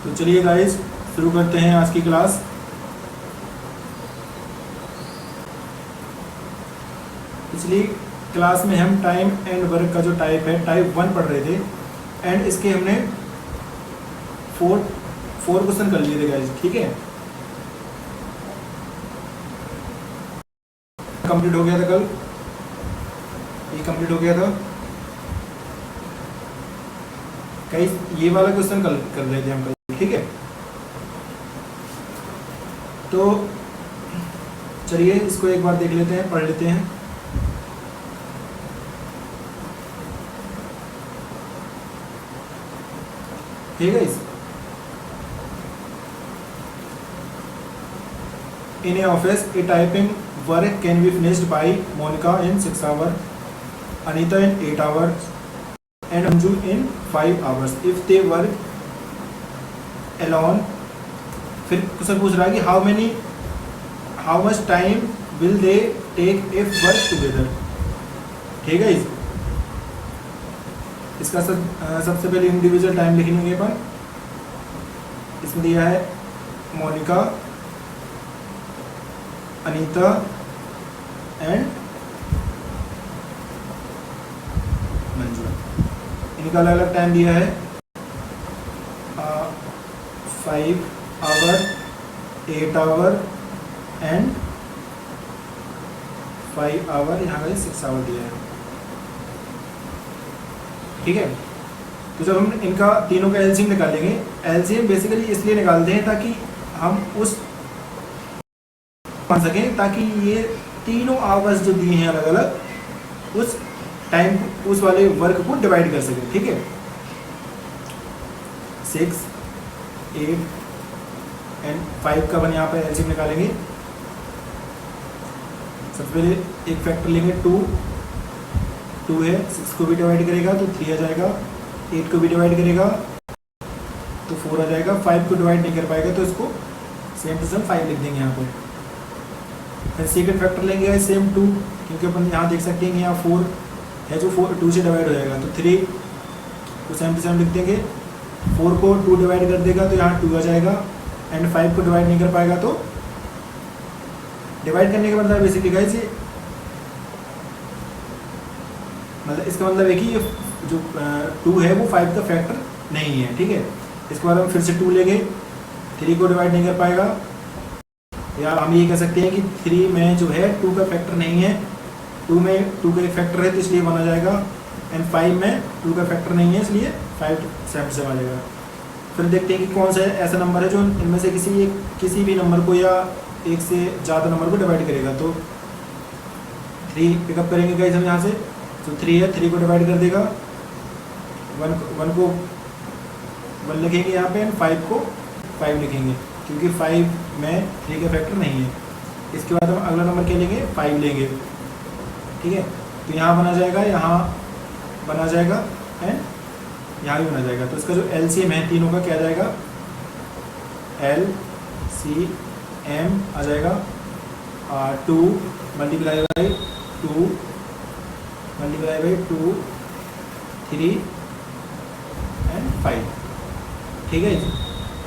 तो चलिए गाइस शुरू करते हैं आज की क्लास। पिछली क्लास में हम टाइम एंड वर्क का जो टाइप है टाइप 1 पढ़ रहे थे एंड इसके हमने फोर क्वेश्चन कर लिए थे गाइस, ठीक है। कंप्लीट हो गया था कल, ये कंप्लीट हो गया था गाइस। ये वाला क्वेश्चन कल कर रहे थे हम कल, ठीक है। तो चलिए इसको एक बार देख लेते हैं, पढ़ लेते हैं। ठीक है। In a office, a typing work can be finished by Monica in 6 hours, Anita in 8 hours, and Anju in 5 hours. If they work alone, फिर क्वेश्चन पूछ रहा है कि how much time will they take if work together. ठीक है। इसका सबसे पहले इंडिविजुअल टाइम लिख लेंगे अपन। इसमें दिया है मोनिका, अनीता एंड मंजू। इनका अलग अलग टाइम दिया है 5 आवर, 8 आवर एंड 5 आवर, यहाँ पे 6 आवर दिया है, ठीक है। तो जब हम इनका तीनों का एलसीएम निकालेंगे, एलसीएम बेसिकली इसलिए निकालते हैं ताकि हम उस मान सकें, ताकि ये तीनों आवर्स जो दिए हैं अलग अलग उस टाइम उस वाले वर्क को डिवाइड कर सकें, ठीक है। 6, 8 एंड 5 का अपन यहाँ पर एलसीएम निकालेंगे। सबसे पहले एक फैक्टर लेंगे 2 है, 6 को भी डिवाइड करेगा तो 3 आ जाएगा, 8 को भी डिवाइड करेगा तो 4 आ जाएगा, 5 को डिवाइड नहीं कर पाएगा तो इसको सेम टू सेम 5 लिख देंगे यहाँ पे। फिर सेकंड फैक्टर लेंगे सेम 2, क्योंकि अपन यहाँ देख सकते हैं कि यहाँ 4 है जो 2 से डिवाइड हो जाएगा, तो 3 को सेम टू सेम लिख देंगे। 4 को 2 डिवाइड कर देगा तो यहाँ 2 आ जाएगा, एंड 5 को डिवाइड नहीं कर पाएगा तो डिवाइड करने के मतलब बेसिकली गाइस ये मतलब इसका मतलब है कि ये जो 2 है वो 5 का फैक्टर नहीं है, ठीक है। इसके बाद हम फिर से 2 लेंगे, 3 को डिवाइड नहीं कर पाएगा, या हम ये कह सकते हैं कि 3 में जो है 2 का फैक्टर नहीं है, 2 में 2 का एक फैक्टर है तो इसलिए 1 आ जाएगा, एंड 5 में 2 का फैक्टर नहीं है इसलिए 5 सेम से आ जाएगा। फिर देखते हैं कि कौन सा ऐसा नंबर है जो इनमें से किसी भी नंबर को या एक से ज़्यादा नंबर को डिवाइड करेगा। तो 3 पिकअप करेंगे गाइस हम यहाँ से, तो 3 है, 3 को डिवाइड कर देगा, 1 को 1 लिखेंगे यहाँ पे, एंड 5 को 5 लिखेंगे, क्योंकि 5 में 3 का फैक्टर नहीं है। इसके बाद हम अगला नंबर क्या लेंगे, 5 लेंगे, ठीक है। तो यहाँ बना जाएगा, यहाँ बना जाएगा एंड यहाँ भी बना जाएगा। तो इसका जो एलसीएम है तीनों का क्या आ जाएगा, LCM आ जाएगा 2 multiply by 2 multiply by 2, 3 and 5, ठीक है।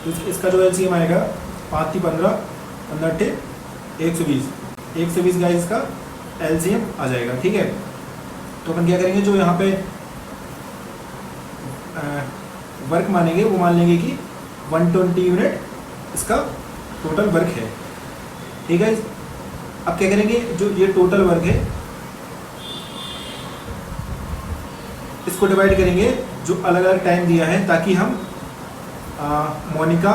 तो इसका जो एलसीएम आएगा 5 × 15, 15 × 120, 120 गाइस इसका एलसीएम आ जाएगा, ठीक है। तो अपन क्या करेंगे, जो यहाँ पे वर्क मानेंगे वो मान लेंगे कि 120 यूनिट इसका टोटल वर्क है, ठीक है। अब क्या करेंगे, जो ये टोटल वर्क है इसको डिवाइड करेंगे जो अलग अलग टाइम दिया है, ताकि हम मोनिका,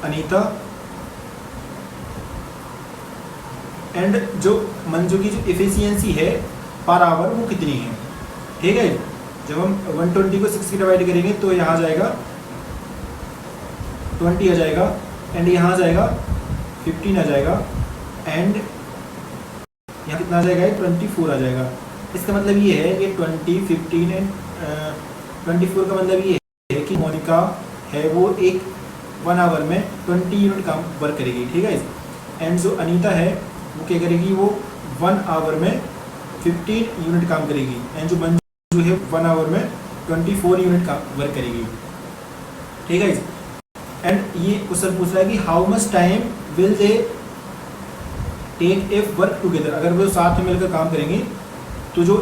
अनीता एंड जो मंजू की जो एफिशिएंसी है पर आवर वो कितनी है, ठीक है। जब हम 120 को 6 से डिवाइड करेंगे तो यहाँ जाएगा 20 आ जाएगा, एंड यहाँ जाएगा 15 आ जाएगा, एंड यहाँ कितना आ जाएगा, 24 आ जाएगा। इसका मतलब ये है कि 20, 15 एंड 24 का मतलब ये है कि मोनिका है वो 1 आवर में 20 यूनिट काम वर्क करेगी, ठीक है। एंड जो अनीता है वो क्या करेगी, वो 1 आवर में 15 यूनिट काम करेगी, एंड जो मंजू जो है 1 आवर में 24 यूनिट का वर्क करेगी, ठीक है। एंड ये क्वेश्चन पूछ रहा है कि how much time will they take if work together, अगर वो साथ में मिलकर काम करेंगे तो जो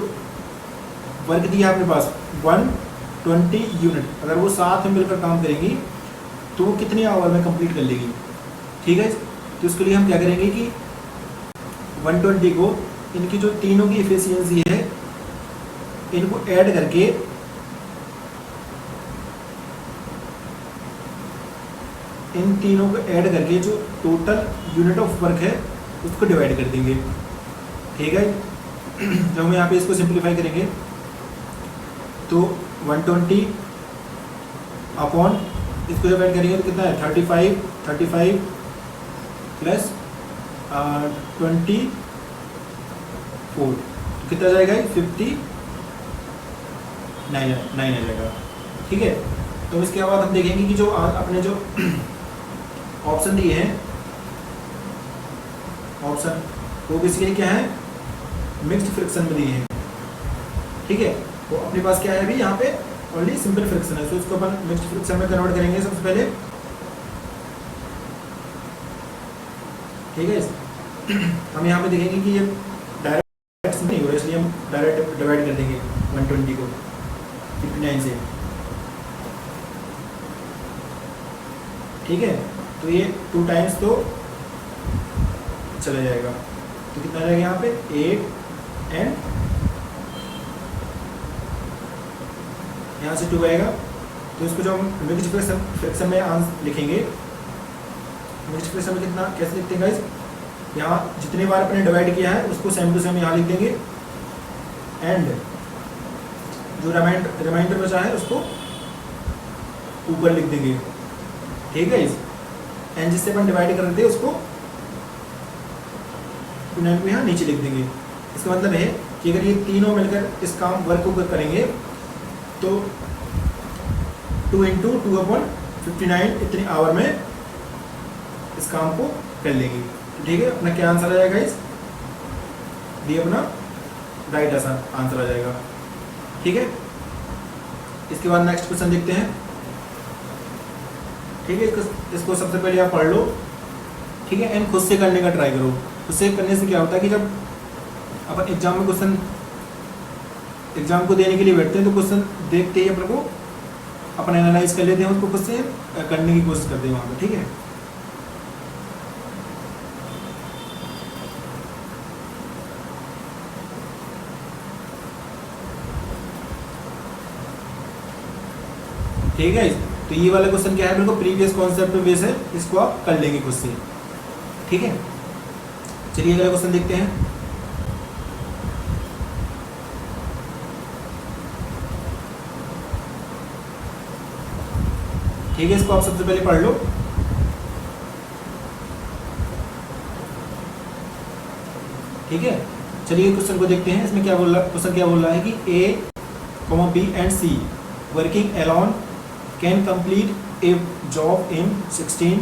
वर्क दिया है अपने पास 120 यूनिट, अगर वो साथ में मिलकर काम करेंगी तो वो कितने आवर में कंप्लीट कर लेगी, ठीक है। तो इसके लिए हम क्या करेंगे कि 120 को इनकी जो तीनों की एफिशिएंसी है इनको ऐड करके इन तीनों को ऐड करके जो टोटल यूनिट ऑफ वर्क है उसको डिवाइड कर देंगे, ठीक है। जब हम यहाँ पे इसको सिंप्लीफाई करेंगे तो 120 अपॉन इसको जब ऐड करेंगे तो कितना है 35 प्लस 24, तो कितना जाएगा 59 आ जाएगा, ठीक है। तो इसके बाद हम देखेंगे कि जो अपने जो ऑप्शन दिए हैं, ऑप्शन वो बेसिकली क्या है, मिक्स्ड फ्रिक्शन में दिए हैं, ठीक है। तो अपने पास क्या है अभी यहाँ पे ओनली सिंपल फ्रिक्शन है, तो इसको अपन मिक्स्ड फ्रिक्शन में कन्वर्ट करेंगे सबसे पहले, ठीक है। हम यहाँ पे देखेंगे कि ये डायरेक्ट नहीं हो रहा, इसलिए हम डायरेक्ट डिवाइड कर देंगे 120 को 59 से, ठीक है। तो ये 2 टाइम्स तो चला जाएगा, तो कितना जाएगा यहाँ पे 8 एंड यहाँ से 2 आएगा। तो इसको जो हम मिक्स्ड फ्रिक्शन में लिखेंगे, मिक्स्ड फ्रिक्शन में कितना कैसे लिखते हैं गाइस, यहाँ जितनी बार अपने डिवाइड किया है उसको सेम टू सेम यहाँ लिख देंगे एंड जो रिमाइंडर बचा है उसको ऊपर लिख देंगे, ठीक है। एंड जिससे अपन डिवाइड कर देते उसको 29 को यहाँ नीचे लिख देंगे। इसका मतलब है कि अगर ये तीनों मिलकर इस काम वर्क को करेंगे तो 2 × 2/59 इतने आवर में इस काम को कर लेंगे, ठीक है। अपना क्या आंसर आ जाएगा इस डी, अपना राइट आंसर आ जाएगा, ठीक है। इसके बाद नेक्स्ट क्वेश्चन देखते हैं, ठीक है। इसको सबसे पहले आप पढ़ लो, ठीक है, एंड खुद से करने का ट्राई करो। खुद से करने से क्या होता है कि जब अपन एग्जाम में क्वेश्चन एग्जाम को देने के लिए बैठते हैं तो क्वेश्चन देखते ही अपन को अपन एनालाइज कर लेते हैं, उसको खुद से करने की कोशिश करते हैं वहाँ पे, ठीक है। ठीक है, तो ये वाला क्वेश्चन क्या है, बिल्कुल प्रीवियस कॉन्सेप्ट बेस है, इसको आप कर लेंगे खुद से, ठीक है। चलिए अगला क्वेश्चन देखते हैं। ठीक है, इसको आप सबसे पहले पढ़ लो। ठीक है, चलिए क्वेश्चन को देखते हैं। इसमें क्या बोल रहा, क्वेश्चन क्या बोल रहा है कि A, B and C working alone can complete A job in 16,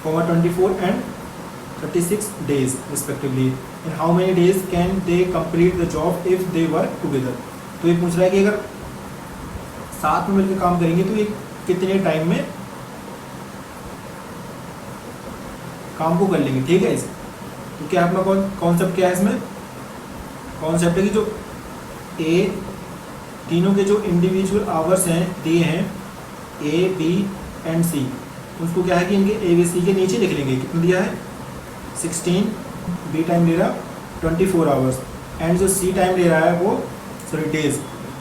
24 and 36 days respectively. In how many days can they complete the job if they work together? तो ये पूछ रहा है कि अगर साथ में मिलकर काम करेंगे तो ये कितने टाइम में काम को कर लेंगे। ठीक है, तो क्या अपना कॉन्सेप्ट क्या है इसमें, कॉन्सेप्ट है कि जो ए तीनों के जो इंडिविजुअल आवर्स हैं दिए हैं A, B एंड C, उसको क्या है कि इनके A, B, C के नीचे लिख लेंगे। कितना दिया है 16, B टाइम ले रहा 24 आवर्स एंड जो C टाइम ले रहा है वो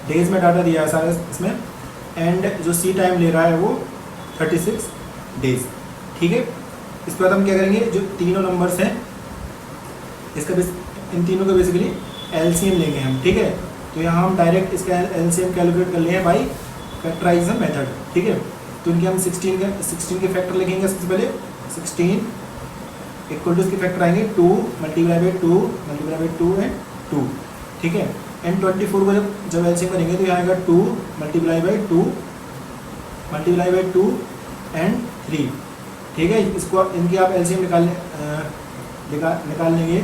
डेज में डाटा दिया है सारा इसमें, एंड जो C टाइम ले रहा है वो 36 डेज। ठीक है, इसके बाद हम क्या करेंगे, जो तीनों नंबर्स हैं इसका इन तीनों का बेसिकली एलसीएम लेंगे हम। ठीक है, तो यहाँ हम डायरेक्ट इसका एलसीएम कैलकुलेट कर लिए बाई फैक्टराइजेशन मेथड। ठीक है, तो इनके हम 16 के फैक्टर लिखेंगे। सबसे पहले 16 इक्वल टू इसके फैक्टर आएंगे 2 मल्टीप्लाई बाई 2 एंड 2। ठीक है, एंड 24 को जब एलसीएम करेंगे तो यहाँ आएगा 2 मल्टीप्लाई बाई 2 एंड 3। ठीक है, इसको इनकी आप एलसीएम निकाल लेंगे।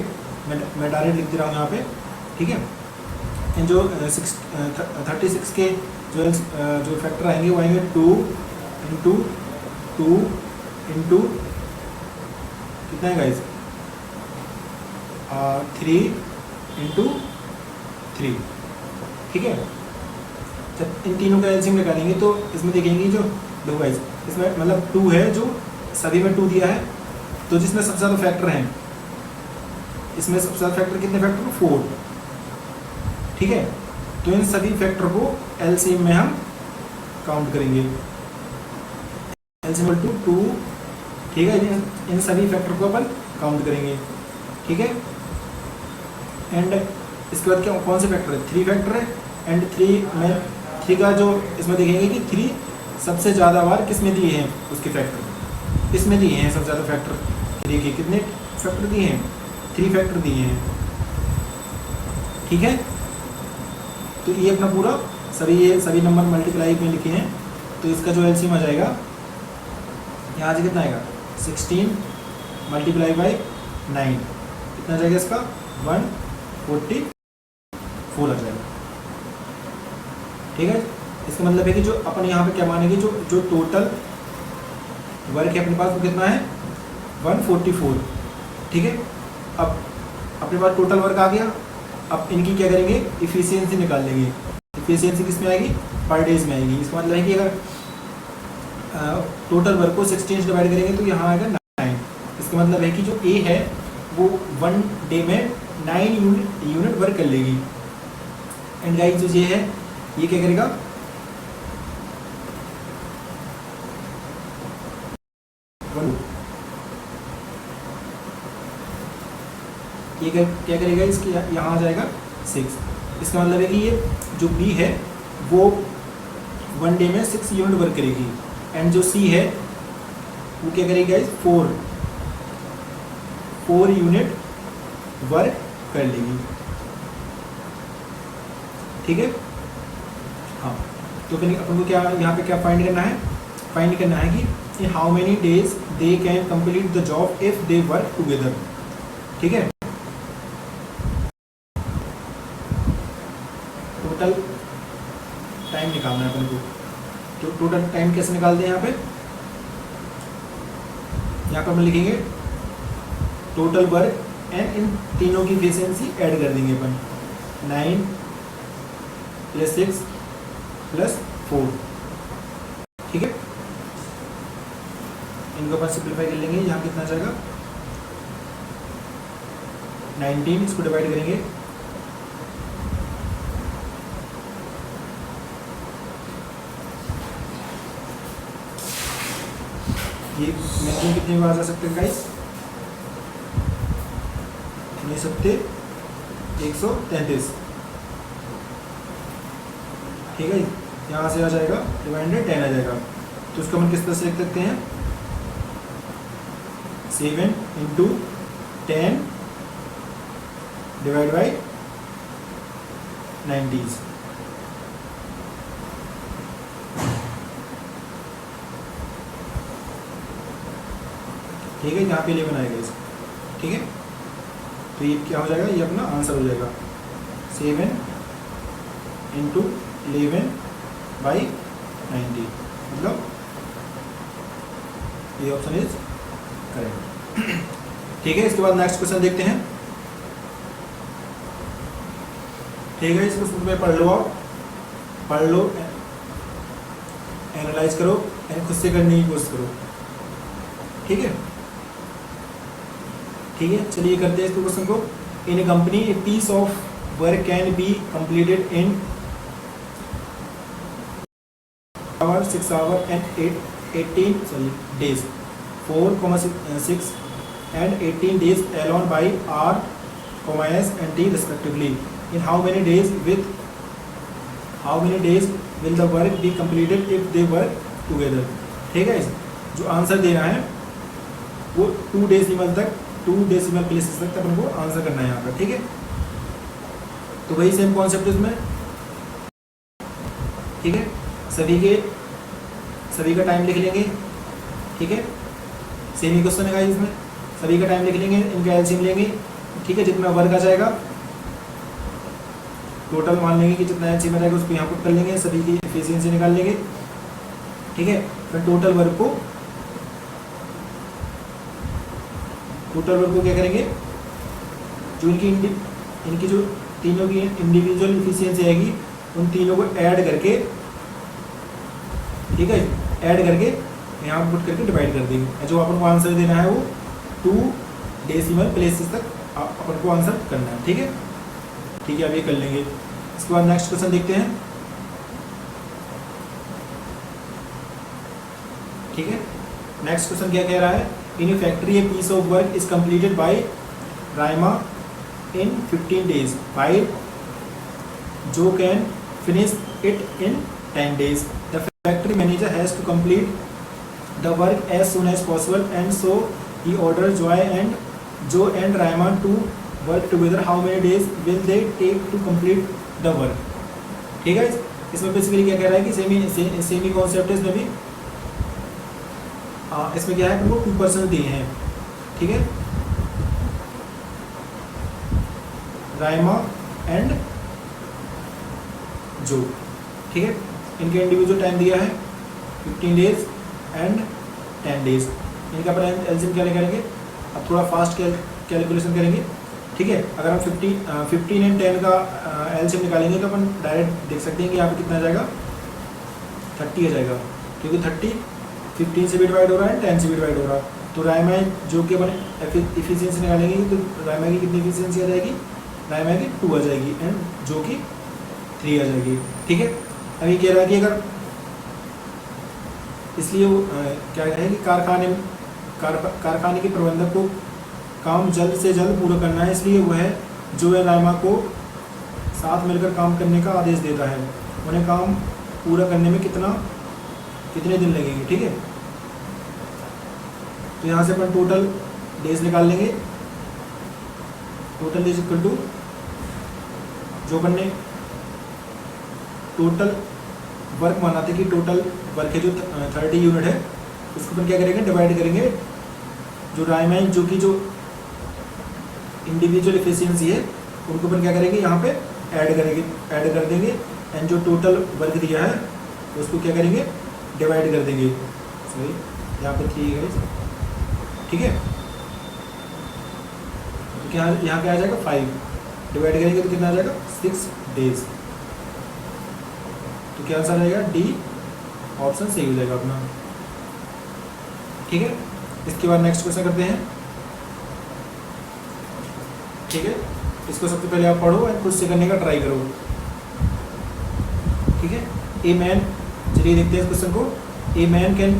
मैं डायरेक्ट लिख दे रहा हूँ यहाँ पे। ठीक है, इन जो 36 के जो फैक्टर आएंगे वो आएंगे 2 इंटू 2 इंटू कितना है गाइस 3 इंटू 3, ठीक है। जब इन तीनों का एलसीएम निकालेंगे तो इसमें देखेंगे जो दो गाइस, इसमें मतलब 2 है जो सभी में 2 दिया है, तो जिसमें सबसे ज़्यादा फैक्टर हैं, इसमें सबसे ज़्यादा फैक्टर कितने फैक्टर 4, ठीक है। तो इन सभी फैक्टर को एलसीएम में हम काउंट करेंगे, एलसीएम टू 2, ठीक है। इन सभी फैक्टर को अपन काउंट करेंगे, ठीक है। एंड इसके बाद क्या कौन से फैक्टर है 3 फैक्टर है, एंड 3 में 3 का जो इसमें देखेंगे कि 3 सबसे ज़्यादा बार किस में दिए हैं, उसके फैक्टर इसमें दिए हैं सबसे ज़्यादा फैक्टर 3 के कितने फैक्टर दिए हैं 3 फैक्टर दिए हैं, ठीक है। तो ये अपना पूरा सभी नंबर मल्टीप्लाई में लिखे हैं, तो इसका जो एलसीएम आ जाएगा यहाँ से कितना आएगा 16 मल्टीप्लाई बाई 9 कितना जाएगा इसका 144 आ जाएगा, ठीक है। इसका मतलब है कि जो अपन यहाँ पे क्या मानेंगे जो टोटल वर्क है अपने पास वो कितना है 144, ठीक है। अब अपने पास टोटल वर्क आ गया, अब इनकी क्या करेंगे इफिशियंसी निकाल लेंगे। इफिशियंसी किस में आएगी पर डेज में आएगी। इसका मतलब है कि अगर टोटल वर्क को 16 से डिवाइड करेंगे तो यहाँ आएगा 9। इसका मतलब है कि जो ए है वो 1 डे में 9 यूनिट वर्क कर लेगी। एंड गाइस जो ये है ये क्या करेगा ये क्या करेगा इसके यहाँ आ जाएगा 6। इसका मतलब है कि ये जो बी है वो 1 डे में 6 यूनिट वर्क करेगी, एंड जो सी है वो क्या करेगी गाइस 4 यूनिट वर्क कर लेगी, ठीक है। हाँ, तो फिर अपन को क्या यहाँ पे क्या फाइंड करना है, फाइंड करना है कि इन how many days they can complete the job if they work together, ठीक है। टोटल टाइम निकालना है अपन को, तो टोटल टाइम कैसे निकालते हैं यहाँ पे अपन लिखेंगे टोटल वर्क एंड इन तीनों की एफिशिएंसी ऐड कर देंगे अपन 9 + 6 + 4, ठीक है। इनको अपन सिंप्लीफाई कर लेंगे, यहाँ कितना जाएगा 19, इसको डिवाइड करेंगे ये मैक्सिमम कितने बार आ सकते हैं गाइस नहीं सकते 133, ठीक है। यहाँ से आ जाएगा डिवाइडेड 10 आ जाएगा, तो इसको हम किस तरह से लिख सकते हैं 7 × 10 डिवाइड बाई 90s, ठीक है। यहाँ पे 11 आएगा इस, ठीक है। तो ये क्या हो जाएगा, ये अपना आंसर हो जाएगा 7 × 11/90, मतलब ये ऑप्शन इज करेक्ट, ठीक है। इसके बाद नेक्स्ट क्वेश्चन देखते हैं, ठीक है। इस क्वेश्चन में पढ़ लो, आप पढ़ लो, एनालाइज करो एंड खुद से करने की कोशिश करो, ठीक है। ठीक है, चलिए करते हैं इस क्वेश्चन को। In a company a piece of work can be completed in 6 hours and 18 days, 4,6 and 18 days alone by R, S and T respectively. In how many days will the work be completed if they work together? ठीक है, जो answer देना है वो 2 decimal तक 2 decimal places तक अपन को answer करना है यहाँ पर, ठीक है। तो वही सेम कॉन्सेप्ट इसमें, ठीक है। सभी का टाइम लिख लेंगे, ठीक है। सेम ही क्वेश्चन है इसमें, सभी का टाइम लिख लेंगे, इनका एलसीएम लेंगे, ठीक है। जितना वर्क आ जाएगा टोटल मान लेंगे कि जितना एलसीएम रहेगा उसको यहाँ पुट कर लेंगे, सभी की एफिशिएंसी निकाल लेंगे, ठीक है। फिर टोटल वर्क को क्या करेंगे, जो इनकी जो तीनों की इंडिविजुअल एफिशिएंसी आएगी उन तीनों को ऐड करके, ठीक है, ऐड करके यहाँ पुट करके डिवाइड कर देंगे। जो अपन को आंसर देना है वो 2 डेसिमल प्लेसेस तक अपन को आंसर करना है, ठीक है। ठीक है, अब ये कर लेंगे। इसके बाद नेक्स्ट क्वेश्चन देखते हैं, ठीक है। नेक्स्ट क्वेश्चन क्या कह रहा है, in a factory a piece of work is completed by Raima in 15 days while Joe can finish it in 10 days. The factory manager has to complete the work as soon as possible and so he orders Joe and Raima to work together. How many days will they take to complete the work? ठीक है, इसमें basically क्या कह रहा है कि semi concept है इसमें भी। इसमें क्या है, उनको 2% दिए हैं, ठीक है, राइमा एंड जो, ठीक है। इनके इंडिविजुअल टाइम दिया है 15 days एंड 10 days। इनका अपन एलसीएम क्या करेंगे, अब थोड़ा फास्ट कैलकुलेशन करेंगे, ठीक है। अगर हम 15 एंड 10 का एलसीएम निकालेंगे तो अपन डायरेक्ट देख सकते हैं कि यहाँ पे कितना आ जाएगा, 30 आ जाएगा, क्योंकि 30 15 से भी डिवाइड हो रहा है, 10 से भी डिवाइड हो रहा है। तो राइमा जो कि अपन एफिशिएंसी निकालेंगे तो राइमा की कितनी एफिशिएंसी आ जाएगी, राइमा की 2 आ जाएगी एंड जो कि 3 आ जाएगी, ठीक है। अभी कह रहा है कि अगर इसलिए वो क्या कह रहे हैं कि कारखाने के प्रबंधक को काम जल्द से जल्द पूरा करना है, इसलिए वह जो है राइमा को साथ मिलकर काम करने का आदेश देता है। उन्हें काम पूरा करने में कितने दिन लगेंगे, ठीक है। तो यहाँ से अपन टोटल डेज निकाल लेंगे। टोटल डेज इक्वल टू जो अपन ने टोटल वर्क माना था कि टोटल वर्क है जो 30 यूनिट है, उसको अपन क्या करेंगे, डिवाइड करेंगे जो राइमा जो कि जो इंडिविजुअल एफिशिएंसी है उनको अपन क्या करेंगे, यहाँ पे ऐड कर देंगे एंड जो टोटल वर्क दिया है उसको क्या करेंगे, डिवाइड कर देंगे। सॉरी, यहाँ पे 3 है, ठीक है। तो क्या यहाँ पे आ जाएगा 5, डिवाइड करेंगे तो कितना आ जाएगा 6 days। तो क्या आंसर आएगा, डी ऑप्शन सही हो जाएगा अपना, ठीक है। इसके बाद नेक्स्ट क्वेश्चन करते हैं, ठीक है। इसको सबसे पहले आप पढ़ो और खुद से करने का ट्राई करो, ठीक है। ए मैन, चलिए देखते हैं इस क्वेश्चन को। A man can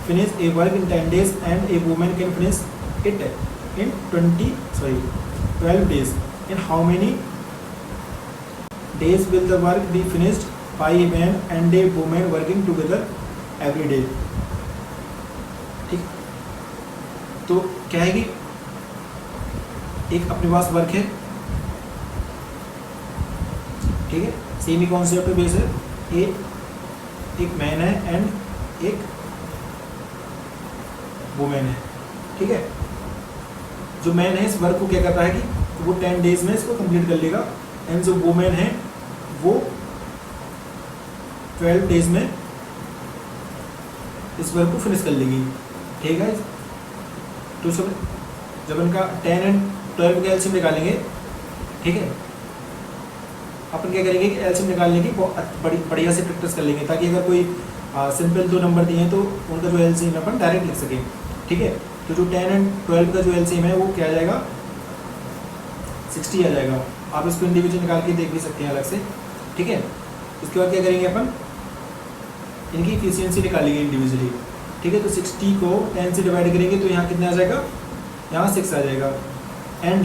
finish A work in 10 days and A women can finish it in 12 days. In how many days will the work be finished by a man and a woman working together every day? ठीक, तो क्या है कि एक अपने पास work है, ठीक है, सेमी कॉन्सेप्ट पे बेस है। एक मैन है एंड एक वुमेन है, ठीक है। जो मैन है इस वर्क को क्या करता है कि वो 10 days में इसको कंप्लीट कर लेगा एंड जो वुमेन है वो 12 days में इस वर्क को फिनिश कर लेगी, ठीक है। तो जब इनका 10 एंड 12 का एलसीएम निकालेंगे, ठीक है, अपन क्या करेंगे कि एलसीएम निकालने की बढ़िया से प्रैक्टिस कर लेंगे, ताकि अगर कोई सिंपल 2 नंबर दिए हैं तो उनका जो एलसीएम अपन डायरेक्ट लिख सकें, ठीक है। तो जो 10 एंड 12 का जो एलसीएम है वो क्या आ जाएगा, 60 आ जाएगा। आप इसको इंडिविजुअल निकाल के देख भी सकते हैं अलग से, ठीक है। इसके बाद क्या करेंगे अपन, इनकी एफिशिएंसी निकालेंगे इंडिविजुअली, ठीक है। तो 60 को 10 से डिवाइड करेंगे तो यहाँ कितना आ जाएगा, यहाँ 6 आ जाएगा एंड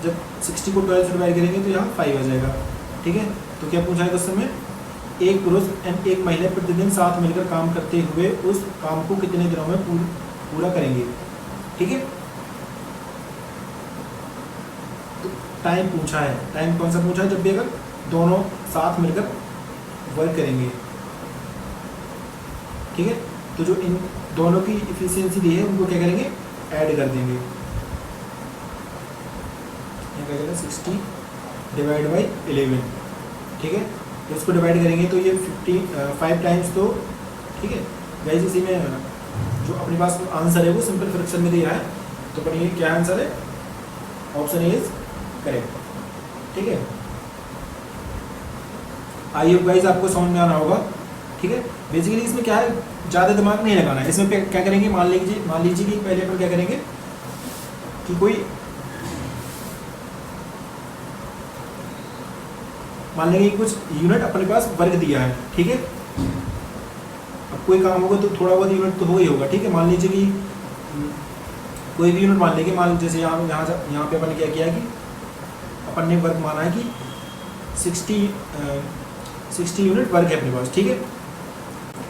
जब 60 को 12 से डिवाइड करेंगे तो यहाँ 5 आ जाएगा, ठीक है। तो क्या पूछा है क्वेश्चन में, एक पुरुष एंड एक महिला प्रतिदिन साथ मिलकर काम करते हुए उस काम को कितने दिनों में पूरा करेंगे, ठीक है। तो टाइम पूछा है, टाइम कौन सा पूछा है, जब भी अगर दोनों साथ मिलकर वर्क करेंगे, ठीक है। तो जो इन दोनों की एफिशिएंसी दी है उनको क्या करेंगे, ऐड कर देंगे। क्या करेगा 60 डिवाइड बाई 11, ठीक है। तो इसको डिवाइड करेंगे तो ये 5 टाइम्स, तो ठीक है गाइस। इसी में जो अपने पास आंसर है वो सिंपल फ्रैक्शन में दिया है, तो पर ये क्या आंसर है, ऑप्शन इज करेक्ट, ठीक है। आई होप गाइस आपको समझ में आना होगा, ठीक है। बेसिकली इसमें क्या है, ज़्यादा दिमाग नहीं लगाना है इसमें। क्या करेंगे, मान लीजिए कि पहले अपन क्या करेंगे कि कोई मान लेंगे कि कुछ यूनिट अपने पास वर्ग दिया है, ठीक है। अब कोई काम होगा तो थोड़ा बहुत यूनिट तो हो ही होगा, ठीक है। मान लीजिए कि कोई भी यूनिट मान लेंगे, जैसे यहाँ पे अपन क्या किया कि अपन ने वर्ग माना है कि 60 यूनिट वर्ग है अपने पास, ठीक है।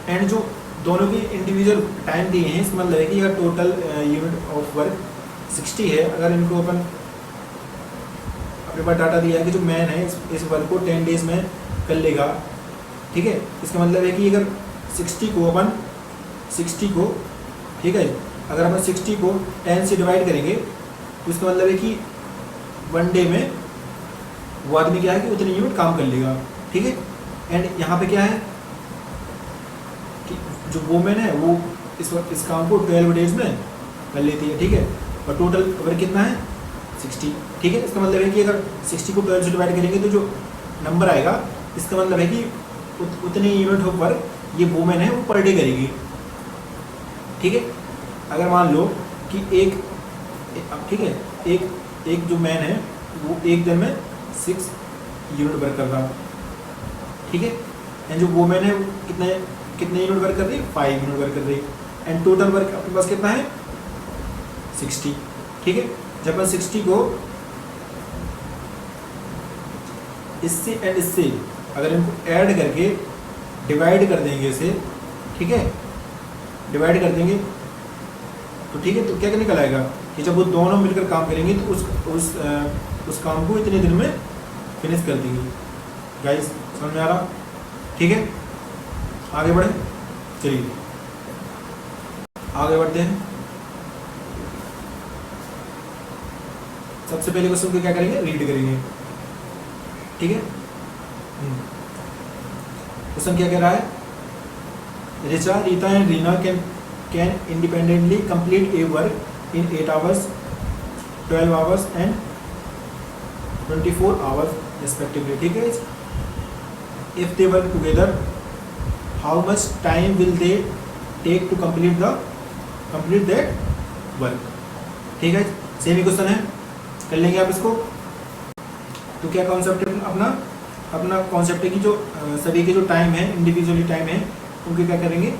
एंड जो दोनों की इंडिविजुअल टाइम दिए हैं, इसका मतलब है कि अगर टोटल यूनिट ऑफ वर्क 60 है, अगर इनको अपन अपने पास डाटा दिया है कि जो मैन है इस वर्क को 10 डेज में कर लेगा, ठीक है। इसका मतलब है कि अगर 60 को ठीक है, अगर अपन 60 को 10 से डिवाइड करेंगे तो इसका मतलब है कि 1 डे में वो आदमी क्या है कि उतने यूनिट काम कर लेगा, ठीक है। एंड यहाँ पे क्या है कि जो वोमेन है वो इस काम को 12 डेज में कर लेती है, ठीक है। और टोटल वर्क कितना है 60, ठीक है। इसका मतलब है कि अगर 60 को 12 से डिवाइड करेंगे तो जो नंबर आएगा, इसका मतलब है कि उतने यूनिट ऑफ वर्क ये वोमेन है वो पर डे करेगी, ठीक है। अगर मान लो कि ठीक है, एक जो मैन है वो एक दिन में 6 यूनिट वर्क कर रहा, ठीक है। एंड जो वोमेन है वो कितने यूनिट वर्क कर रही है, 5 यूनिट वर्क कर रही है। एंड टोटल वर्क अपने पास कितना है 60, ठीक है। जब अपन 60 को इससे एंड इससे अगर इनको ऐड करके डिवाइड कर देंगे इसे, ठीक है, डिवाइड कर देंगे तो ठीक है, तो क्या निकल आएगा कि जब वो दोनों मिलकर काम करेंगे तो उस काम को इतने दिन में फिनिश कर देंगे। गाइस समझ में आ रहा, ठीक है। आगे बढ़े, चलिए आगे बढ़ते हैं। सबसे पहले क्वेश्चन को क्या करेंगे, रीड करेंगे, ठीक है। क्वेश्चन क्या कह रहा है, Richa, Rita and Reena can independently complete a work in 8 hours, 12 hours and 24 hours respectively, ठीक है। If they work together how much time will they take to complete that work, ठीक है। सेम ही क्वेश्चन है, कर लेंगे आप इसको। तो क्या कॉन्सेप्ट है अपना कॉन्सेप्ट है कि जो सभी के जो टाइम है, इंडिविजुअली टाइम है, उनके क्या करेंगे,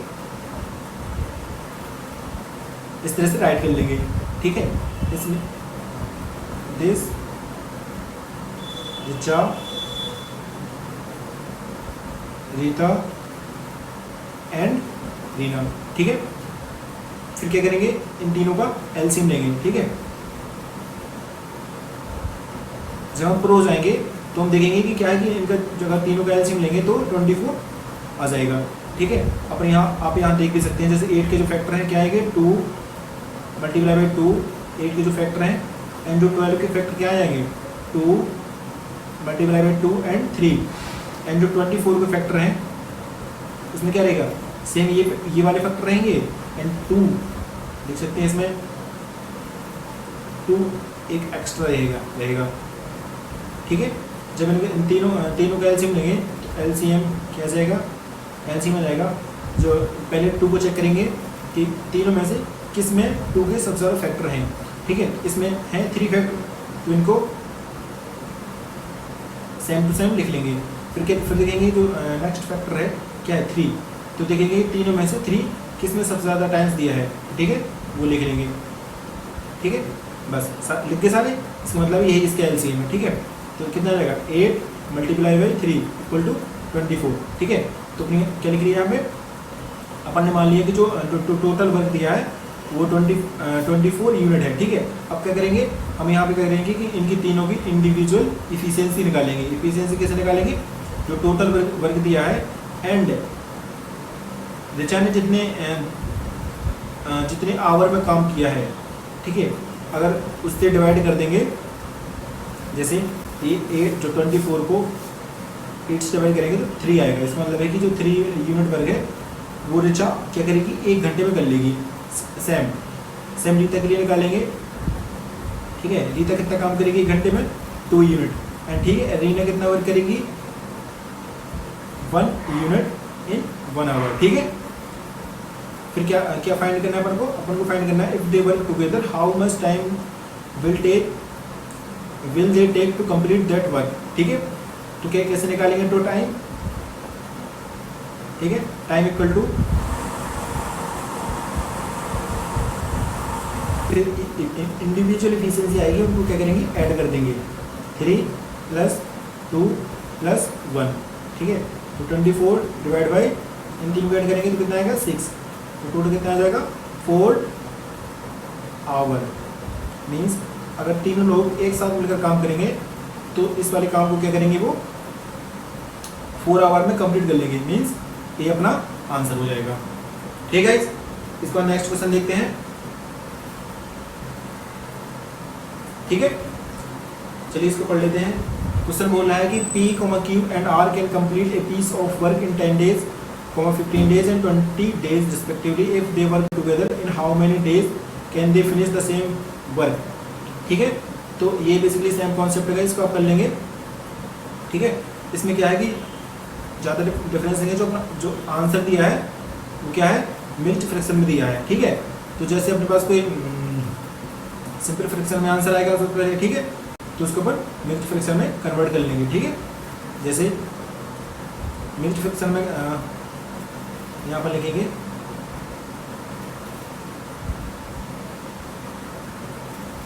इस तरह से राइट कर लेंगे, ठीक है। इसमें दिस रिचा, रीता एंड रीना, ठीक है। फिर क्या करेंगे, इन तीनों का एलसीएम लेंगे, ठीक है। जब हम प्रो जाएंगे तो हम देखेंगे कि क्या है कि इनका जगह तीनों का एलसीएम लेंगे तो 24 आ जाएगा, ठीक है। आप यहाँ देख भी सकते हैं, जैसे 8 के जो फैक्टर हैं क्या आएंगे, 2 मल्टीप्लाई बाई 2, 8 के जो फैक्टर हैं। एंड जो 12 के फैक्टर क्या आएंगे, 2 मल्टीप्लाई बाई 2 एंड 3। एंड जो 24 के फैक्टर हैं उसमें क्या रहेगा, सेम ये वाले फैक्टर रहेंगे। एंड 2 देख सकते हैं, इसमें 2 एक एक्स्ट्रा रहेगा, ठीक है। जब इन तीनों का एलसीएम लेंगे तो एलसीएम क्या जाएगा, एलसीएम में जाएगा, जो पहले 2 को चेक करेंगे कि तीनों में से किस में 2 के सबसे ज़्यादा फैक्टर हैं, ठीक है। इसमें हैं 3 फैक्टर, तो इनको सेम टू सेम लिख लेंगे। फिर देखेंगे जो नेक्स्ट फैक्टर है क्या है, 3, तो देखेंगे तीनों में से 3 किस में सबसे ज़्यादा टाइम्स दिया है, ठीक है, वो लिख लेंगे, ठीक है। बस लिख के सारे, इसका मतलब यही इसका एलसीएम है, ठीक है। तो कितना रहेगा, 8 मल्टीप्लाई बाई 3 इक्वल टू 24, ठीक है। तो क्या लिख रही है यहाँ पे, अपन ने मान लिया कि जो टोटल वर्क दिया है वो 24 यूनिट है, ठीक है। अब क्या करेंगे, हम यहाँ पे क्या करेंगे कि इनकी तीनों की इंडिविजुअल इफिशियंसी निकालेंगे। इफिशियंसी कैसे निकालेंगे, जो टोटल वर्क दिया है एंड रिचा ने जितने आवर में काम किया है, ठीक है, अगर उससे डिवाइड कर देंगे, जैसे ये 8 जो 24 को 8 से डिवाइड करेंगे तो 3 आएगा। इसका मतलब है कि जो 3 यूनिट वर्क है वो ऋचा क्या करेगी, 1 घंटे में कर लेगी। सेम रीता के लिए निकालेंगे, ठीक है। रीता कितना काम करेगी 1 घंटे में, 2 यूनिट, एंड ठीक है रीना कितना वर्क करेगी, 1 यूनिट इन 1 आवर, ठीक है। फिर क्या क्या फाइंड करना है अपन को फाइंड करना है if they work together how much time will they take to complete that work, ठीक है। तो क्या कैसे निकालेंगे टू टाइम, ठीक है। टाइम इक्वल टू फिर इंडिविजुअल एफिशिएंसी आएगी, उनको क्या करेंगे ऐड कर देंगे, 3 + 2 + 1, ठीक है। तो 24 डिवाइड बाई इन 3 को ऐड करेंगे तो कितना आएगा 6, तो टोटल कितना आ जाएगा 4 आवर। मीन्स अगर तीनों लोग एक साथ मिलकर काम करेंगे तो इस वाले काम को क्या करेंगे वो 4 आवर में कंप्लीट कर लेंगे। मीन्स ये अपना आंसर हो जाएगा, ठीक है। इसके बाद नेक्स्ट क्वेश्चन देखते हैं, ठीक है। चलिए इसको पढ़ लेते हैं। क्वेश्चन बोल रहा है कि P, Q and R can complete a piece of work in 10 days, 15 days and 20 days respectively. If they work together in how many days can they finish the same work, ठीक है। तो ये basically same concept है, इसको आप कर लेंगे, ठीक है। इसमें क्या है कि ज़्यादा डिफरेंस नहीं है, जो आंसर दिया है वो क्या है मिक्स्ड फ्रैक्शन में दिया है, ठीक है। तो जैसे अपने पास कोई सिंपल फ्रैक्शन में आंसर आएगा सबसे पहले, ठीक है, तो उसको अपन मिक्स्ड फ्रैक्शन में कन्वर्ट कर लेंगे, ठीक है। जैसे मिक्स्ड फ्रैक्शन में यहाँ पर लिखेंगे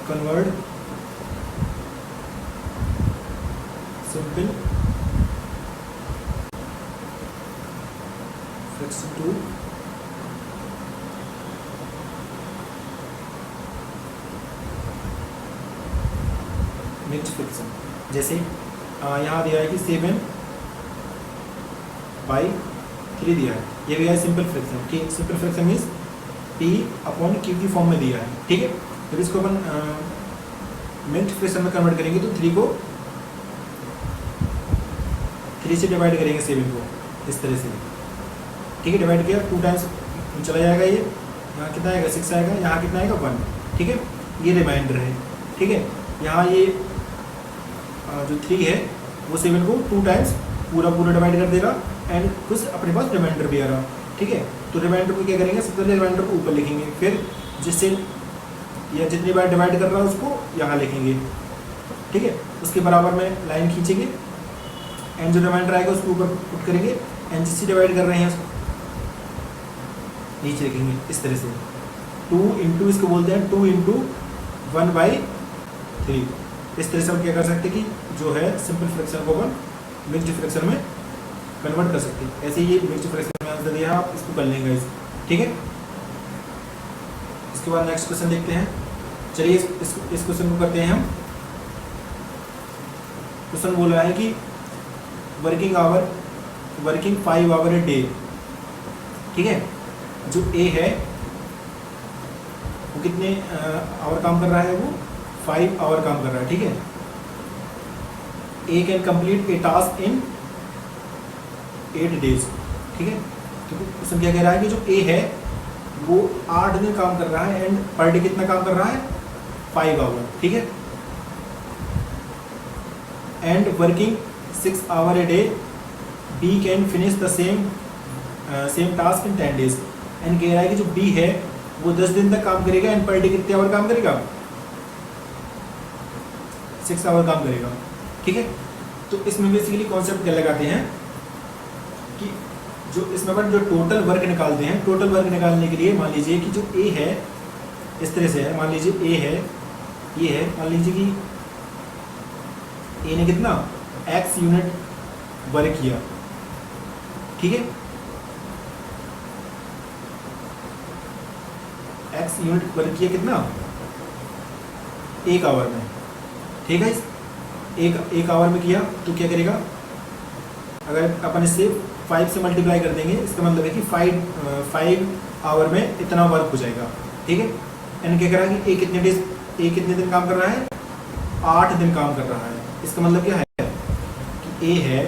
convert simple fraction to mixed fraction. जैसे यहाँ दिया है कि 7/3 दिया है, ये भी है सिंपल फ्रैक्शन, ठीक। सिंपल फ्रैक्शन मीन्स P/Q की फॉर्म में दिया है, ठीक है। फिर इसको अपन मिक्स्ड फ्रैक्शन में कन्वर्ट करेंगे तो 3 को 3 से डिवाइड करेंगे 7 को, इस तरह से, ठीक है। डिवाइड किया 2 टाइम्स चला जाएगा, ये यहाँ कितना आएगा 6 आएगा, यहाँ कितना आएगा 1, ठीक है। ये रिमाइंडर है, ठीक है। यहाँ ये जो 3 है वो 7 को 2 टाइम्स पूरा डिवाइड कर देगा, एंड कुछ अपने पास रिमाइंडर भी आ रहा, ठीक है। तो रिमाइंडर को क्या करेंगे, सबसे पहले रिमाइंडर को ऊपर लिखेंगे, फिर जिससे या जितनी बार डिवाइड कर रहा है उसको यहाँ लिखेंगे, ठीक है। उसके बराबर में लाइन खींचेंगे, एंड जो रिमाइंडर आएगा उसको ऊपर पुट करेंगे, एंड जिससे डिवाइड कर रहे हैं उसको नीचे लिखेंगे, इस तरह से। 2 इंटू इसको बोलते हैं 2 × 1/3। इस तरह से हम क्या कर सकते हैं कि जो है सिंपल फ्रैक्शन को अपन मिक्स्ड फ्रैक्शन में कन्वर्ट कर सकते हैं। ऐसे ये मिक्स्ड फ्रैक्शन में आंसर दिया है, आप इसको कर लेंगे इस, ठीक है। इसके बाद नेक्स्ट क्वेश्चन देखते हैं। चलिए इस क्वेश्चन को करते हैं हम। क्वेश्चन बोल रहा है कि वर्किंग 5 आवर ए डे, ठीक है। जो ए है वो कितने आवर काम कर रहा है, वो 5 आवर काम कर रहा है, ठीक है। A can complete a task in 8 days, ठीक है। तो क्वेश्चन क्या कह रहा है कि जो ए है वो 8 दिन काम कर रहा है, एंड पर डे कितना काम कर रहा है 5 आवर, ठीक है। And working 6 hour a day B can finish the same task in 10 days। And कह रहा है कि जो बी है वो 10 दिन तक काम करेगा, एंड पर डे कितने आवर काम करेगा 6 आवर काम करेगा, ठीक है। तो इसमें बेसिकली कॉन्सेप्ट क्या लगाते हैं कि जो इसमें अपन जो टोटल वर्क निकालते हैं, टोटल वर्क निकालने के लिए मान लीजिए कि जो ए है इस तरह से है, मान लीजिए ए है, ये है, मान लीजिए कि ए ने कितना x यूनिट वर्क किया, ठीक है। x यूनिट वर्क किया कितना 1 आवर में, ठीक है। एक आवर में किया तो क्या करेगा, अगर अपन इससे 5 से मल्टीप्लाई कर देंगे, इसका मतलब है कि 5 आवर में इतना वर्क हो जाएगा, ठीक है। यानी क्या कह रहा है कि ए कितने दिन काम कर रहा है 8 दिन काम कर रहा है, इसका मतलब क्या है कि ए है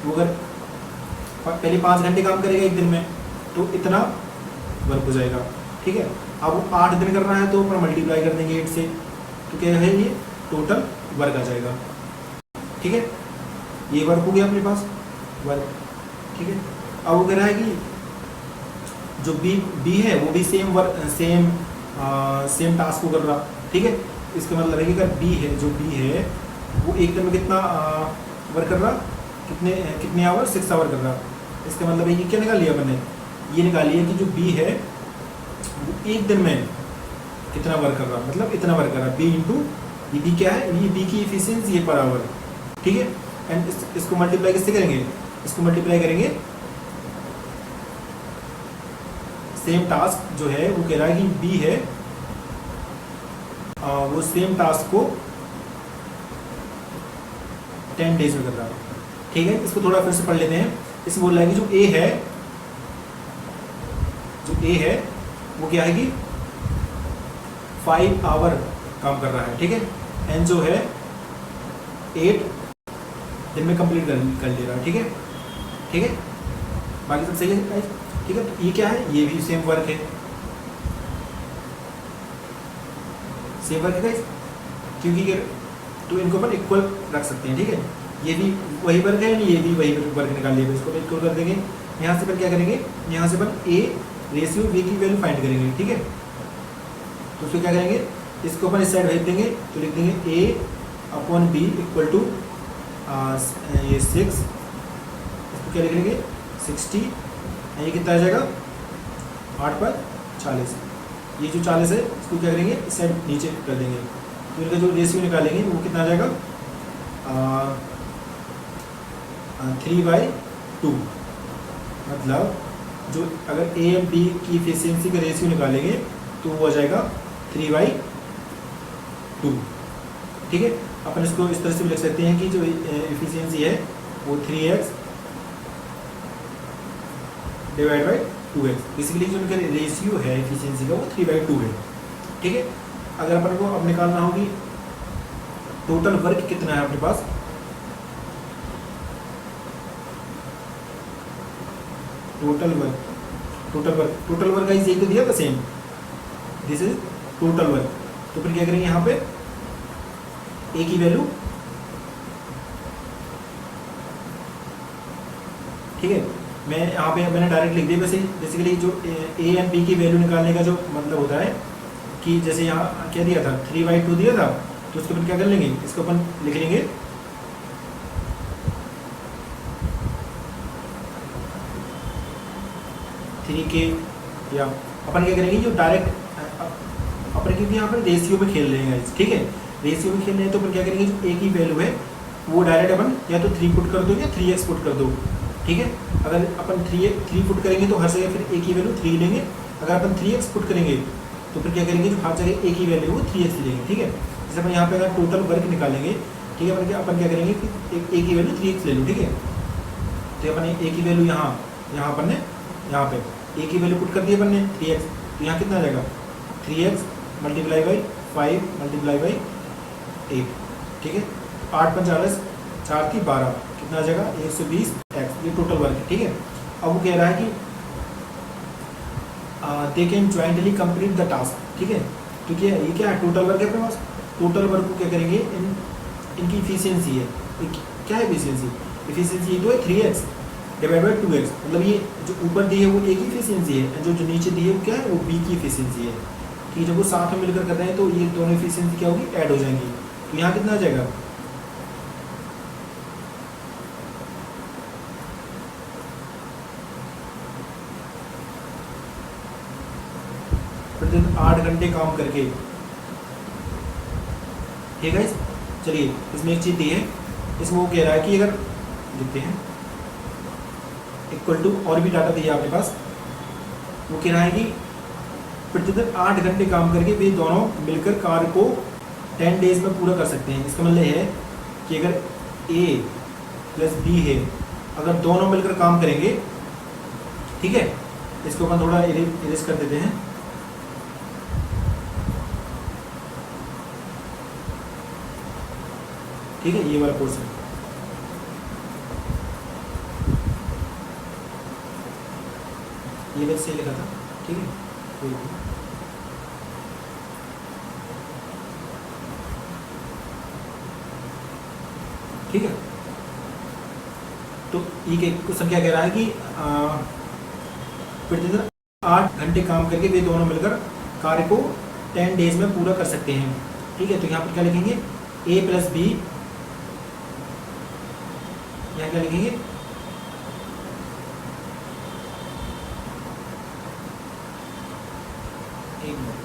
वो अगर पहले 5 घंटे काम करेगा एक दिन में तो इतना वर्क हो जाएगा, ठीक है। अब वो 8 दिन कर रहा है तो ऊपर मल्टीप्लाई कर देंगे 8 से, तो क्या है ये टोटल वर्क आ जाएगा, ठीक है। ये वर्क हो गया अपने पास वर्क, ठीक है। अब वो कह रहा है कि जो बी है वो भी सेम वर्क सेम टास्क को कर रहा, ठीक है। इसका मतलब है कि अगर बी है, जो बी है वो एक दिन में कितना वर्क कर रहा, कितने आवर, 6 आवर कर रहा। इसका मतलब है कि क्या निकाल लिया मैंने, ये निकाल लिया कि जो बी है वो एक दिन में कितना वर्क कर रहा, मतलब इतना वर्क कर रहा। बी इंटू ये बी क्या है, ये बी की इफिशियंसी है पर आवर, ठीक है। एंड इसको मल्टीप्लाई किससे करेंगे, इसको मल्टीप्लाई करेंगे सेम टास्क जो है वो कह रहा है कि बी है वो सेम टास्क को 10 डेज में कर रहा है, ठीक है। इसको थोड़ा फिर से पढ़ लेते हैं। इसमें बोल रहा है कि जो ए है वो क्या है कि 5 आवर काम कर रहा है, ठीक है। एंड जो है 8 दिन में कंप्लीट कर ले रहा है, ठीक है, ठीक है। बाकी सब सही है, ठीक है। तो ये क्या है, ये भी सेम वर्क है, सेम वर्क है गाइस, क्योंकि तो इनको अपन इक्वल रख सकते हैं, ठीक है। ये भी वही वर्क है, ये भी वही वर्क निकाल लिया, इसको इक्वल कर देंगे। यहाँ से अपन क्या करेंगे, यहाँ से अपन ए रेशियो बी की वैल्यू फाइंड करेंगे, ठीक है। तो उसको क्या करेंगे, इसको अपन इस साइड भेज देंगे, तो लिख देंगे ए अपॉन बी इक्वल टू ये 6, इसको क्या लिख लेंगे 60, ये कितना आ जाएगा 8 पर 40, ये जो 40 है इसको क्या करेंगे इस साइड नीचे कर देंगे, तो इनका जो रेशियो निकालेंगे वो कितना आ जाएगा 3/2। मतलब जो अगर ए एंड बी की इफिशियंसी का रेशियो निकालेंगे तो वो आ जाएगा 3/2, ठीक है। अपन इसको इस तरह से भी लिख सकते हैं कि जो इफिशियंसी है वो 3x divide by 2x, basically जो उनका रेशियो है इफिशियंसी का वो 3/2 है, ठीक है। अगर अपन को अब निकालना होगी टोटल वर्क कितना है अपने पास, टोटल वर्क का यही तो दिया था same, this is total work. तो फिर क्या करेंगे यहाँ पे ए की वैल्यू, ठीक है। मैं यहाँ पे मैंने डायरेक्ट लिख दिया, वैसे बेसिकली जो ए एंड बी की वैल्यू निकालने का जो मतलब होता है कि जैसे यहाँ क्या दिया था 3/2 दिया था, तो उसके बाद क्या कर लेंगे, इसको अपन लिख लेंगे 3k, या अपन क्या करेंगे जो डायरेक्ट अपन क्योंकि यहाँ पर रेशियो में खेल रहे हैं, ठीक है। रेशियो में खेल रहे हैं तो अपन क्या करेंगे जो ए की वैल्यू है वो डायरेक्ट अपन या तो 3 पुट कर दो या 3x पुट कर दो, ठीक है। अगर अपन 3 पुट करेंगे तो हर जगह फिर ए की वैल्यू 3 लेंगे, अगर अपन 3x पुट करेंगे तो फिर क्या करेंगे जो हर जगह ए की वैल्यू वो 3x लेंगे, ठीक है। जैसे अपन यहाँ पे अगर टोटल वर्क निकालेंगे, ठीक है, अपन क्या करेंगे कि ए की वैल्यू 3x ले लो, ठीक है। तो अपन ए की वैल्यू यहाँ अपन ने यहाँ पे ए की वैल्यू पुट कर दी अपन ने 3x, तो यहाँ कितना आ जाएगा 3x multiply by 5 multiply by 8, ठीक है। 8 × 40, 4 की 12, कितना आ जाएगा 120x, ये टोटल वर्क है, ठीक है। अब वो कह रहा है कि they can jointly complete the task, ठीक है। तो क्या ये क्या है टोटल वर्क है अपने पास, टोटल वर्क को क्या करेंगे इनकी इफिशियंसी है, क्या है इफिशियंसी ये तो है 3x डिवाइड बाई 2x, मतलब ये जो ऊपर दी है वो ए की इफिशियंसी है, जो नीचे दी है वो क्या है वो बी की इफिशियंसी है, ठीक है। जब वो साथ में मिलकर कर रहे हैं तो ये दोनों इफिशियंसी क्या होगी ऐड हो जाएंगी, तो यहाँ कितना आ जाएगा प्रतिदिन 8 घंटे काम करके, ठीक है। चलिए इसमें एक चीज़ दी है, इसमें वो कह रहा है कि अगर लिखते हैं इक्वल टू और भी डाटा दिया आपके पास, वो कह रहा है कि प्रतिदिन 8 घंटे काम करके वे दोनों मिलकर कार्य को 10 डेज में पूरा कर सकते हैं। इसका मतलब है कि अगर ए प्लस बी है, अगर दोनों मिलकर काम करेंगे, ठीक है, इसको अपन थोड़ा इरेज कर देते हैं, ठीक है, ये वाला पोर्शन। ये वैसे से लिखा था, ठीक है, ठीक है। तो ये क्वेश्चन क्या कह रहा है कि प्रतिदिन 8 घंटे काम करके वे दोनों मिलकर कार्य को 10 डेज में पूरा कर सकते हैं, ठीक है। तो यहाँ पर क्या लिखेंगे, ए प्लस बी, यहाँ क्या लिखेंगे, एक मिनट,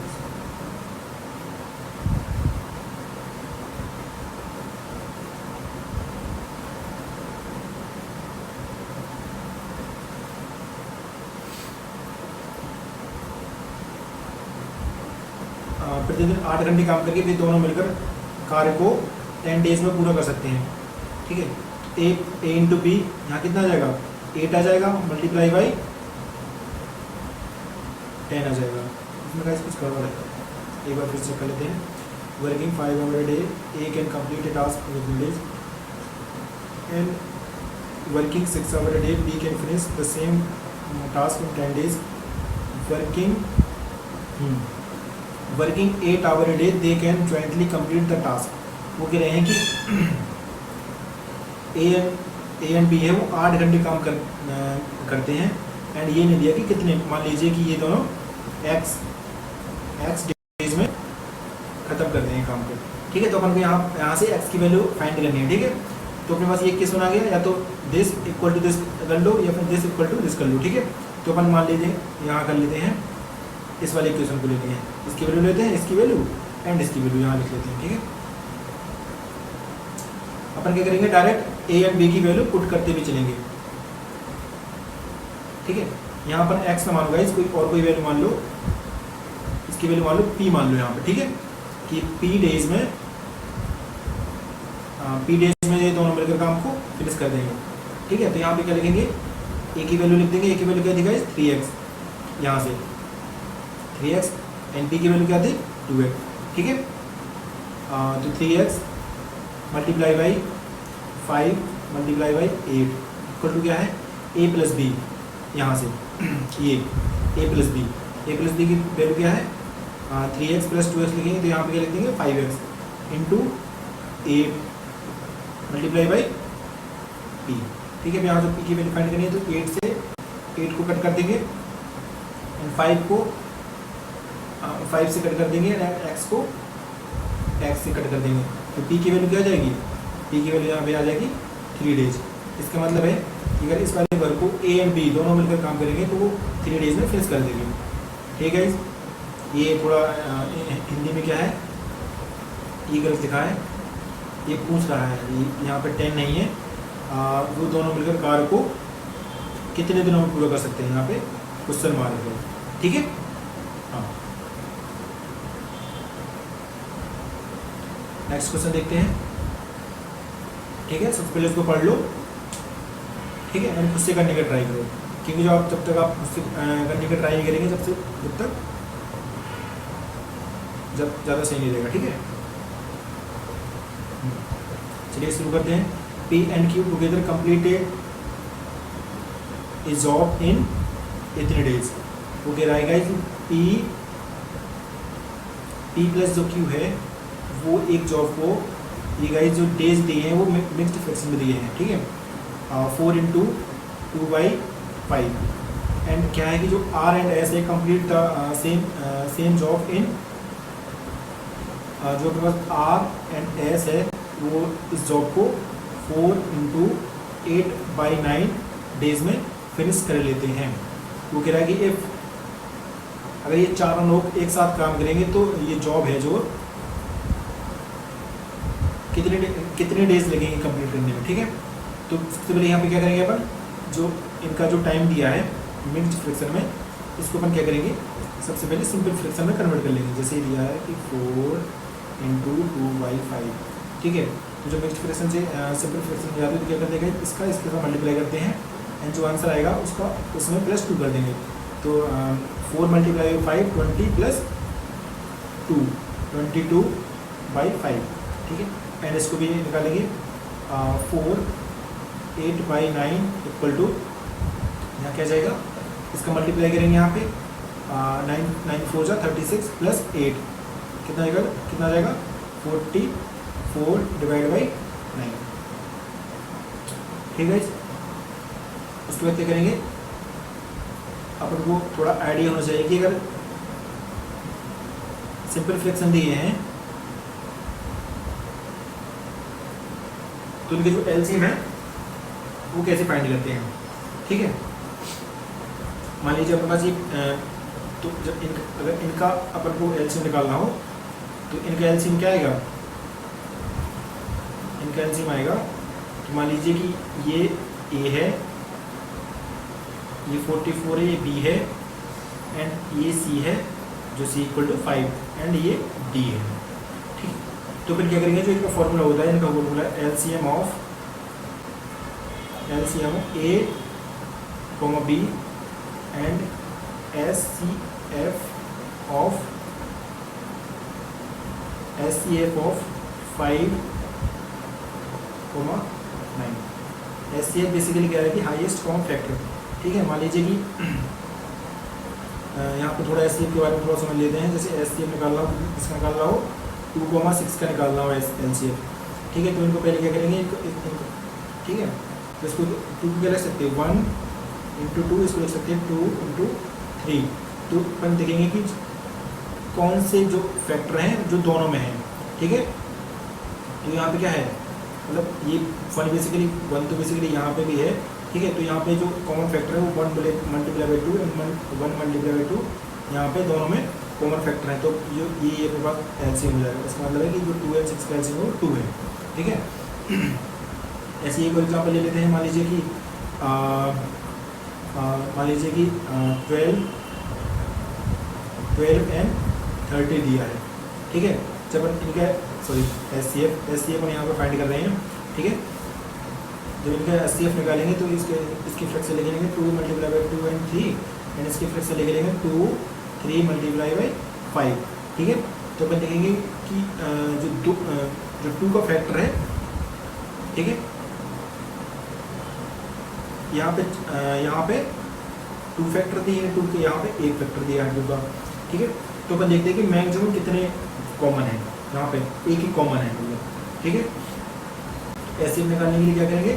प्रतिदिन 8 घंटे काम करके वे दोनों मिलकर कार्य को 10 डेज में पूरा कर सकते हैं, ठीक है। ए इंटू बी, यहाँ कितना आ जाएगा, 8 आ जाएगा, मल्टीप्लाई बाई 10 आ जाएगा। इसमें गाइस कुछ गड़बड़ है, एक बार फिर चेक कर लेते हैं। Working 5 hour day, A can complete a task with days, and working 6 hour day, B can finish the same task in 10 days. Working 8 hour day, they can jointly complete the task. वो कह रहे हैं कि A and B है वो 8 घंटे काम करते हैं, एंड ये नहीं दिया कि कितने, मान लीजिए कि ये दोनों एक्स डेज में खत्म कर देंगे काम को, ठीक है। तो अपन को यहाँ से एक्स की वैल्यू फाइंड करनी है, ठीक है। तो अपने पास ये केस बना गया, या तो दिस इक्वल टू दिस कर लो, या फिर दिस इक्वल टू दिस कर लो, ठीक है। तो अपन मान लीजिए यहाँ कर लेते हैं, इस वाले इक्वेशन को लेते हैं, इसकी वैल्यू लेते हैं, इसकी वैल्यू एंड इसकी वैल्यू यहाँ लिख लेते हैं, ठीक है। अपन क्या करेंगे, डायरेक्ट ए एंड बी की वैल्यू पुट करते भी चलेंगे, ठीक है। यहाँ पर एक्स में मान लो गाइस, कोई वैल्यू मान लो, इसकी वैल्यू मान लो पी मान लो यहाँ पे, ठीक है, कि पी डेज में ये दोनों मिलकर काम को फिनिश कर देंगे, ठीक है। तो यहाँ पे क्या लिखेंगे, ए की वैल्यू लिख देंगे, ए की वैल्यू क्या थी गाइस, 3x, यहाँ से 3x, एंड पी की वैल्यू क्या थी, 2x, ठीक है। तो 3x multiply by 5 multiply by 8 equal to क्या है, ए प्लस बी, यहाँ से ये ए प्लस बी की वैल्यू क्या है, 3x प्लस 2x लिखेंगे, तो यहाँ पे क्या लिख देंगे, 5x into 8 multiply by P, ठीक है। यहाँ से पी की वैल्यू फाइंड करनी है, तो 8 से 8 को कट कर देंगे, एंड 5 को 5 से कट कर देंगे, एंड एक्स को एक्स से कट कर देंगे। तो पी की वैल्यू क्या आ जाएगी, पी की वैल्यू यहाँ पे आ जाएगी 3 डेज। इसका मतलब है कि अगर इस वाले वर्क को ए एंड बी दोनों मिलकर काम करेंगे तो वो 3 डेज में फिनिश कर देंगे, ठीक है। ये थोड़ा हिंदी में क्या है, ये गलत लिखा है, ये पूछ रहा है, यहाँ पे 10 नहीं है, वो दोनों मिलकर कार्य को कितने दिनों में पूरा कर सकते हैं, यहाँ पे क्वेश्चन मार्क है, ठीक है। हाँ, नेक्स्ट क्वेश्चन देखते हैं, ठीक है। सबसे पहले इसको पढ़ लो, ठीक है, एंड खुद से करने का ट्राई करो, क्योंकि जो आप जब तक आप खुद से करने का ट्राई करेंगे जब तक ज़्यादा सही नहीं रहेगा, ठीक है। चलिए शुरू करते हैं। P and Q together completed A job in इतने डेज। वो कह रहा है गाइस, पी प्लस जो क्यू है वो एक जॉब को, ये गाइस जो डेज दिए हैं वो मिक्स्ड फ्रैक्शन में दिए हैं, ठीक है, 4 इंटू 2/5, एंड क्या है कि जो आर एंड एस है complete the same job in, जो अपने पास आर एंड एस है वो इस जॉब को 4 इंटू 8/9 डेज में फिनिश कर लेते हैं। वो कह रहा है कि इफ अगर ये चारों लोग एक साथ काम करेंगे तो ये जॉब है जो कितने डेज लगेंगे कंप्लीट करने में, ठीक है। तो सबसे पहले यहाँ पे क्या करेंगे अपन, जो इनका जो टाइम दिया है मिक्स्ड फ्रैक्शन में, इसको अपन क्या करेंगे, सबसे पहले सिंपल फ्रैक्शन में कन्वर्ट कर लेंगे। जैसे दिया है कि 4 इंटू 2/5, ठीक है। तो जो मिक्स्ड फ्रैक्शन से सिंपल फ्रैक्शन में जाते हैं तो क्या कर देंगे, इसके साथ मल्टीप्लाई करते हैं, एंड जो आंसर आएगा उसका उसमें +2 कर देंगे। तो 4 मल्टीप्लाई 5 20 + 2 22/5, ठीक है। एंड इसको भी निकालेंगे 4 8/9 इक्वल टू, यहाँ क्या जाएगा, इसका मल्टीप्लाई करेंगे यहाँ पे 9 4 जा 36 प्लस 8 कितना आएगा, 44 डिवाइड बाई 9। ठीक है, उसके बाद क्या करेंगे, अपन को थोड़ा आइडिया होना चाहिए कि अगर सिंपल फ्रैक्शन दिए हैं तो इनके जो एलसीएम है वो कैसे फाइंड करते हैं। ठीक है, मान लीजिए अपने पास ये तो जब अगर इनका अपन को एलसीएम निकालना हो तो इनका एलसीएम क्या आएगा, इनका एलसीएम आएगा, तो मान लीजिए कि ये ए है, ये 44 है, ये बी है, एंड ये सी है जो सी इक्वल टू 5 एंड ये डी है। ठीक है, तो फिर क्या करेंगे, जो इनका फॉर्मूला होता है, इनका formula LCM of A comma B and HCF of 5 9। HCF basically क्या है कि हाईएस्ट कॉमन फैक्टर। ठीक है, मान लीजिए कि यहाँ पे थोड़ा एचसीएफ के बारे में थोड़ा समझ लेते हैं। जैसे एचसीएफ निकालना हो, इसका निकालना हो 2,6 का निकालना हो एलसीएफ। ठीक है, तो इनको पहले क्या करेंगे, ठीक है, तो इसको 2 क्या लिख सकते हैं, 1 × 2, इसको लिख सकते हैं 2 × 3। तो अपन देखेंगे कि कौन से जो फैक्टर हैं जो दोनों में हैं। ठीक है, तो यहाँ पे क्या है, मतलब ये 1 बेसिकली 1 तो बेसिकली यहाँ पे भी है। ठीक है, तो यहाँ पे जो कॉमन फैक्टर है वो 1 multiply by 2 and 1 multiply by 2, यहाँ पे दोनों में कॉमन फैक्टर है, तो जो ये अपने पास एलसीएम हो जाएगा। इसका मतलब है कि जो 2 और 6 का एलसीएम वो 2 है। ठीक है, ऐसे एक और एग्जाम्पल ले लेते हैं। मान लीजिए कि 12 एंड 30 दिया है। ठीक है, जब इनका एचसीएफ हम यहाँ पर फाइंड कर रहे हैं। ठीक है, जब इनका एचसीएफ निकालेंगे तो इसकी फ्रैक्शन लिख लेंगे 2 मल्टीप्लाई बाई 2 एंड 3 एंड इसकी फ्रैक्शन लिख लेंगे 2 3 मल्टीप्लाई बाई 5। ठीक है, तो अपन देखेंगे कि जो 2 का फैक्टर है, ठीक है, यहाँ पे 2 फैक्टर दिए हैं 2 के, यहाँ पे 1 फैक्टर दिया है 2 का। ठीक है, तो अपन देखते हैं कि मैक्सिमम कितने कॉमन है, यहाँ पे एक ही कॉमन है। ठीक है, एचसीएफ निकालने के लिए क्या करेंगे,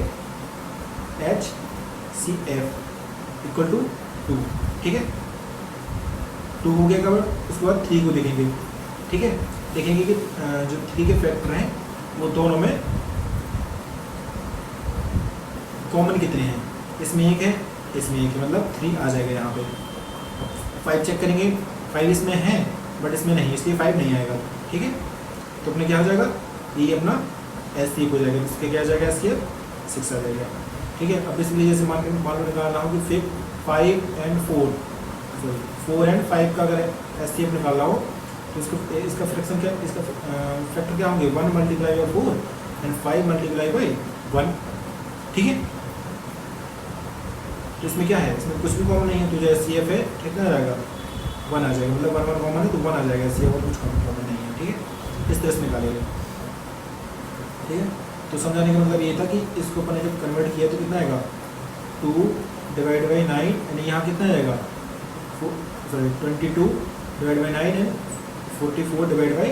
HCF इक्वल टू 2। ठीक है, 2 हो गया कवर, उसके बाद 3 को देखेंगे। ठीक है, देखेंगे कि जो 3 के फैक्टर हैं वो दोनों में कॉमन कितने हैं, इसमें 1 है, इसमें 1 है, मतलब 3 आ जाएगा यहाँ पे। 5 चेक करेंगे, 5 इसमें है बट इसमें नहीं, इसलिए 5 नहीं आएगा। ठीक है, तो अपने क्या हो जाएगा, ये अपना एचसीएफ हो जाएगा, इसके क्या आ जाएगा, एचसीएफ 6 आ जाएगा। ठीक है, अब इसलिए जैसे मान लो निकाल रहा हूँ कि फिर 4 एंड 5 का अगर एचसीएफ निकालना हो तो इसका फ्रैक्शन क्या, इसका फैक्टर क्या होंगे, 1 multiply by 4 and 5 multiply by 1। ठीक है, तो इसमें क्या है, इसमें कुछ भी कॉमन नहीं है, तो जो एचसीएफ है कितना आ जाएगा, 1 आ जाएगा, मतलब 1 कॉमन है तो 1 आ जाएगा एचसीएफ, और कुछ कॉमन नहीं है। ठीक है, इस तरह से निकालेंगे। ठीक है, तो समझाने का मतलब ये था कि इसको अपन ने जब कन्वर्ट किया तो कितना आएगा, 2 डिवाइड बाई 9 एंड यहाँ कितना आएगा, 22 divide by 9 and 44 divide by,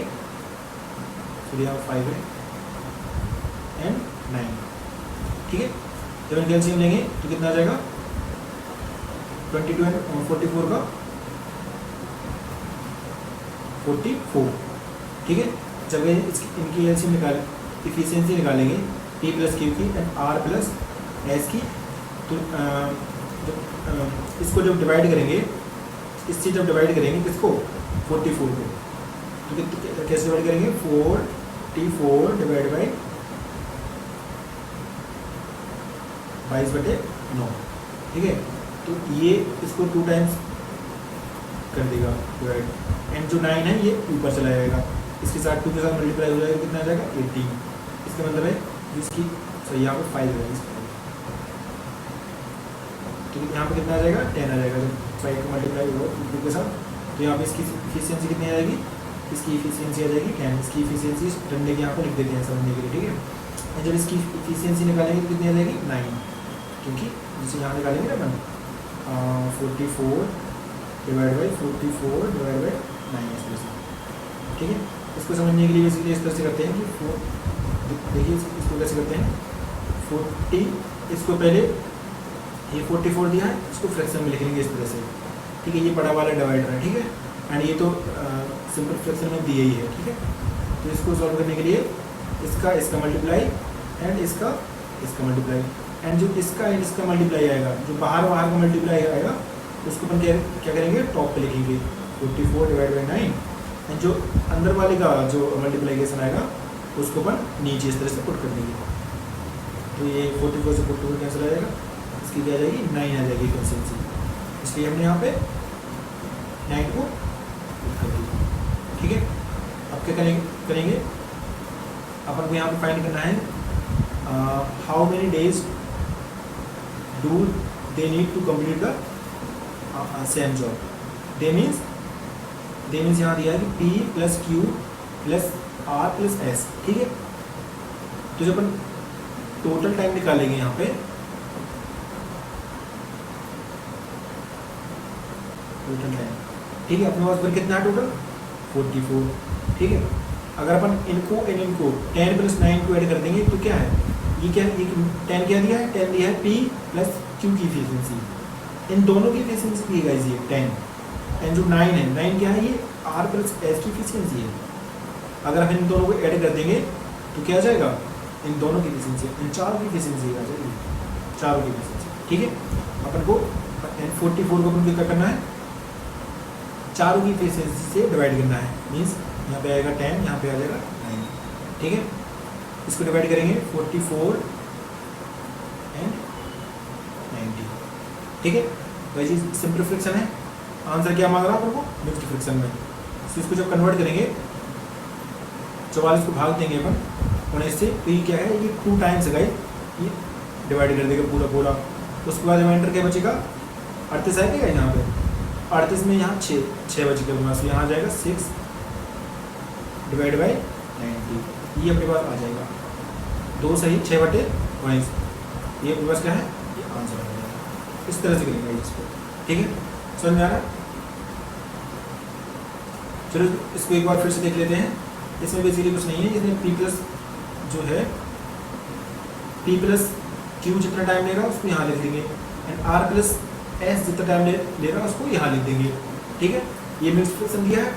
यहाँ 5 है एंड 9। ठीक है, जब इनका एलसीएम लेंगे तो कितना आ जाएगा, 22 एंड 44 का 44। ठीक है, जब इनकी एलसीएम निकाल इफिशिएंसी निकालेंगे P प्लस Q की एंड R प्लस S की, तो इसको जब डिवाइड करेंगे, इससे जब डिवाइड करेंगे किसको, 44 को, तो कैसे डिवाइड करेंगे, 44 डिवाइड बाई 22/9। ठीक है, तो ये इसको 2 टाइम्स कर देगा डिवाइड, एंड जो 9 है ये ऊपर चला जाएगा, इसके साथ 2 के साथ मल्टीप्लाई हो जाएगा, कितना आ जाएगा, 18। इसका मतलब है जिसकी सही यहाँ पर 5 है, तो यहाँ पे कितना आ जाएगा, 10 आ जाएगा। जब 5 को मल्टीप्लाई होगा 2 के साथ, तो यहाँ पे इसकी इफिशिएंसी कितनी आ जाएगी, इसकी इफिशियंसी आ जाएगी 10। इसकी इफिशियंसी डंडे के यहाँ पर लिख देते हैं समझने के लिए, ठीक है। जब इसकी इफिशियंसी निकालेंगे तो कितनी आ जाएगी 9, क्योंकि जिसे यहाँ निकालेंगे ना अपन 44 डिवाइड बाई 44 डिवाइड बाई 9 इस तरह से, ठीक है। इसको समझने के लिए बेसिकली इस तरह से करते हैं कि देखिए इसको कैसे करते हैं 40, इसको पहले ये 44 दिया है, इसको फ्रैक्शन में लिख लेंगे इस तरह से, ठीक है। ये बड़ा वाला डिवाइडर है, ठीक है, एंड ये तो सिंपल फ्रैक्शन में दिया ही है, ठीक है। तो इसको सॉल्व करने के लिए इसका मल्टीप्लाई एंड इसका मल्टीप्लाई, एंड जो इसका एंड इसका मल्टीप्लाई आएगा, जो बाहर का मल्टीप्लाई आएगा उसको अपन क्या करेंगे टॉप पे लिखेंगे 44 डिवाइड बाई 9, एंड जो अंदर वाले का जो मल्टीप्लाइकेशन आएगा उसको अपन नीचे इस तरह से पुट कर देंगे। तो ये 44 से 44 कैंसिल आ जाएगा, इसकी क्या आ जाएगी 9 आ जाएगी एफिशिएंसी, इसलिए हमने यहाँ पे 9 को पुट कर दिया, ठीक है। अब क्या करेंगे अपन को यहाँ पे फाइंड करना है how many days do they need to complete the same job. They means यहाँ दिया है कि P plus Q plus R plus S, ठीक है। तो जब अपन टोटल टाइम निकालेंगे यहाँ पे टोटल टाइम, ठीक है, अपने पास पर कितना है टोटल 44, ठीक है। अगर अपन इनको 10 प्लस 9 को ऐड कर देंगे तो क्या है, ये 10 क्या दिया है, 10 दिया है P प्लस Q की एफिशिएंसी, इन दोनों की एफिशिएंसी दी गाइस ये 10, एंड जो 9 है 9 क्या है ये R प्लस S की एफिशिएंसी है। अगर हम इन दोनों को ऐड कर देंगे तो क्या आ जाएगा, इन दोनों की एफिशिएंसी, इन चारों की एफिशिएंसी आ जाएगी, चारों की एफिशिएंसी, ठीक है। अपन को 44 को अपन क्या करना है, चारों की एफिशिएंसी से डिवाइड करना है, मीन्स यहाँ पे आएगा 10, यहाँ पे आ जाएगा 9, ठीक है। इसको डिवाइड करेंगे 44 एंड 90, ठीक है। वैसे सिंपल फ्रैक्शन है, आंसर क्या मांग रहा है आपको मिक्स्ड फ्रैक्शन में। तो इसको जब कन्वर्ट करेंगे 44 को भाग देंगे अपन 19 से, तो ये क्या है, ये 2 टाइम्स है, ये डिवाइड कर देगा पूरा। उसके बाद रिमाइंडर क्या बचेगा 38 आएगा यहाँ पे, 38 में यहाँ 6 बचेगा अपने पास, यहाँ आ जाएगा 6 डिवाइड बाई 90, ये अपने पास आ जाएगा 2 सही 6/19, ये अपने पास क्या है, ये आंसर आ जाएगा। इस तरह से करेंगे इसको, ठीक है, समझ में आ रहा है। चलो इसको एक बार फिर से देख लेते हैं। इसमें बेसिकली कुछ नहीं है, इसमें P प्लस जो है P प्लस Q जितना टाइम ले रहा है उसको यहाँ लिख देंगे, एंड R प्लस S जितना टाइम ले रहा है उसको यहाँ लिख देंगे, ठीक है। ये मिक्स्ड फ्रैक्शन दिया है,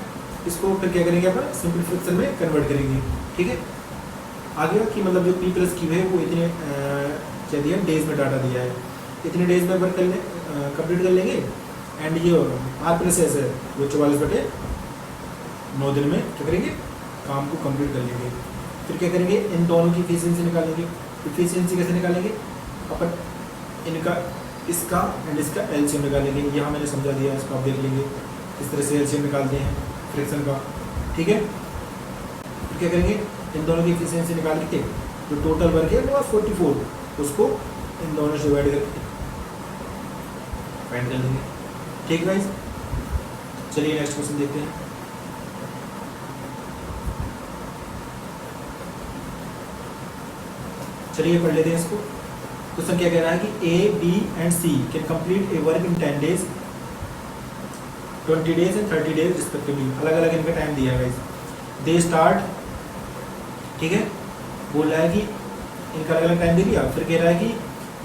इसको फिर क्या करेंगे अपन सिंपल फ्रैक्शन में कन्वर्ट करेंगे, ठीक है। आगे कि मतलब जो P प्लस Q है वो इतने क्या दिया डेज में डाटा दिया है, इतने डेज में वर्क कंप्लीट कर लेंगे, एंड ये R प्लस S है वो 44/9 दिन में क्या करेंगे काम को कंप्लीट कर लेंगे। फिर क्या करेंगे इन दोनों की एफिशिएंसी निकालेंगे। एफिशिएंसी कैसे निकालेंगे अपन, इनका इसका एंड इसका एलसीएम निकालेंगे, यहाँ मैंने समझा दिया है, इसको आप देख लेंगे इस तरह से एलसीएम निकालते हैं फ्रैक्शन का, ठीक है। फिर क्या करेंगे इन दोनों की एफिशिएंसी निकाल के जो टोटल वर्क है वो 44 उसको इन दोनों से डिवाइड करके फाइंड कर लेंगे, ठीक गाइस। चलिए नेक्स्ट क्वेश्चन देखते हैं। चलिए पढ़ लेते हैं इसको। क्वेश्चन क्या कह रहा है कि A, B and C can complete a work in 10 days, 20 days and 30 days respectively. अलग अलग इनका टाइम दिया है गाइस। दे स्टार्ट, ठीक है, बोल रहा है कि इनका अलग अलग टाइम दे दिया। फिर कह रहा है कि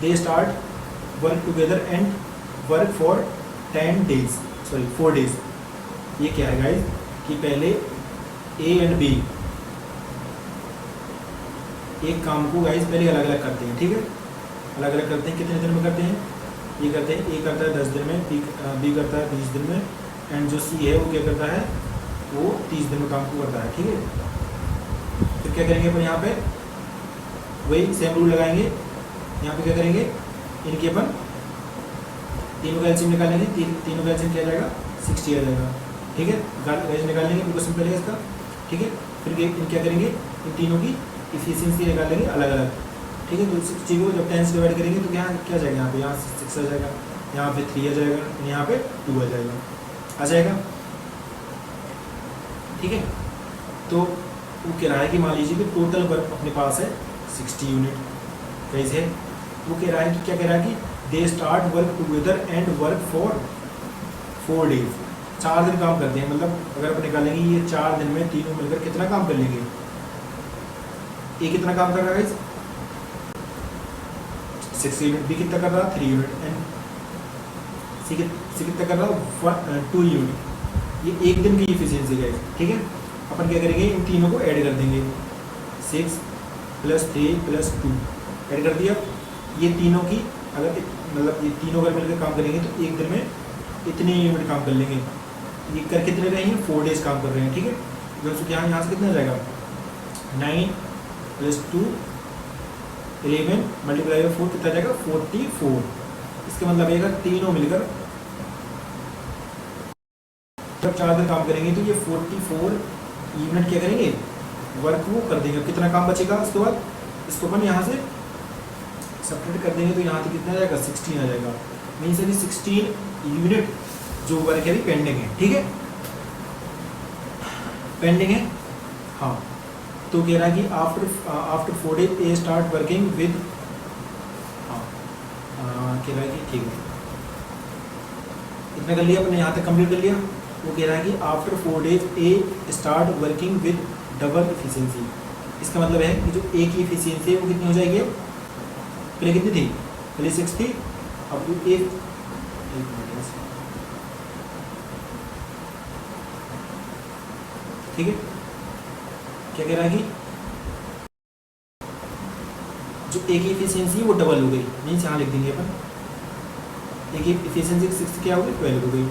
they start work together and work for 4 days। ये क्या है गाइस कि पहले A एंड B एक काम को गाइस पहले अलग अलग करते हैं, ठीक है, अलग अलग करते हैं। कितने दिन में करते हैं, ये करते हैं, A करता है 10 दिन में, B करता है 20 दिन में, एंड जो C है वो क्या करता है, वो 30 दिन में काम को करता है, ठीक है। फिर क्या करेंगे अपन यहाँ पे वही सेम रूल लगाएंगे। यहाँ पे क्या करेंगे इनके अपन तीनों का एलसीएम निकालेंगे, तीनों का एलसीएम क्या आ जाएगा 60 आ जाएगा, ठीक है। वैसे निकालेंगे बिल्कुल सिंपल है इसका, ठीक है। फिर क्या करेंगे इन तीनों की इफिशिएंसी निकालेंगे अलग अलग, ठीक है। तो 60 को जब 10 से डिवाइड करेंगे तो यहाँ क्या जाएगा, यहाँ पे यहाँ 6 आ जाएगा, यहाँ पे 3 आ जाएगा, यहाँ पे 2 आ जाएगा। ठीक है। तो वो कह रहा है कि मान लीजिए कि टोटल वर्क अपने पास है 60 यूनिट, कैसे वो कह रहा है कि क्या कह रहा है कि they start work together and work for 4 days, 4 दिन काम करते हैं। मतलब अगर आप निकालेंगे ये 4 दिन में तीनों मिलकर कितना काम कर लेंगे, ये कितना काम कर रहा है 6 यूनिट, बी कितना कर रहा है 3 यूनिट, एंड सी कितना कर रहा है 2 यूनिट। ये एक दिन की इफिशियंसी है, ठीक है। अपन क्या करेंगे, इन तीनों को ऐड कर देंगे, 6 + 3 + 2 ऐड कर दिया। ये तीनों की अगर मतलब ये तीनों अगर मिलकर काम करेंगे तो एक दिन में इतने यूनिट काम कर लेंगे। ये कर कितने रहे हैं, 4 डेज काम कर रहे हैं, ठीक है। तो यहाँ से कितना जाएगा 9 + 2 11 × 4 कितना जाएगा 44। इसका मतलब है अगर तीनों मिलकर जब 4 दिन काम करेंगे तो ये 44 यूनिट क्या करेंगे, वर्क वो कर देंगे। कितना काम बचेगा उसके बाद, इसको अपन यहाँ से सब्ट्रैक्ट कर देंगे तो यहाँ से कितना आ जाएगा 16 आ जाएगा। मीन्स अभी 16 यूनिट जो वर्क है अभी पेंडिंग है, ठीक है, पेंडिंग है। हाँ, तो कह रहा है कि after 4 days A start working with, हाँ कह रहा है कि ठीक है इतना कर लिया अपने, यहाँ तक कंप्लीट कर लिया। वो कह रहा है कि after 4 days A start working with double efficiency. इसका मतलब है कि जो ए की इफिशियंसी है वो कितनी हो जाएगी, अब पहले कितनी थी, पहले 6 थी, अब जो एक मिनट, ठीक है। क्या कह रहा है कि जो ए की इफिशियंसी है वो डबल हो गई, मीन्स यहाँ लिख देंगे अपन, ए की इफिशियंसी 6 क्या हो गई 12 हो गई।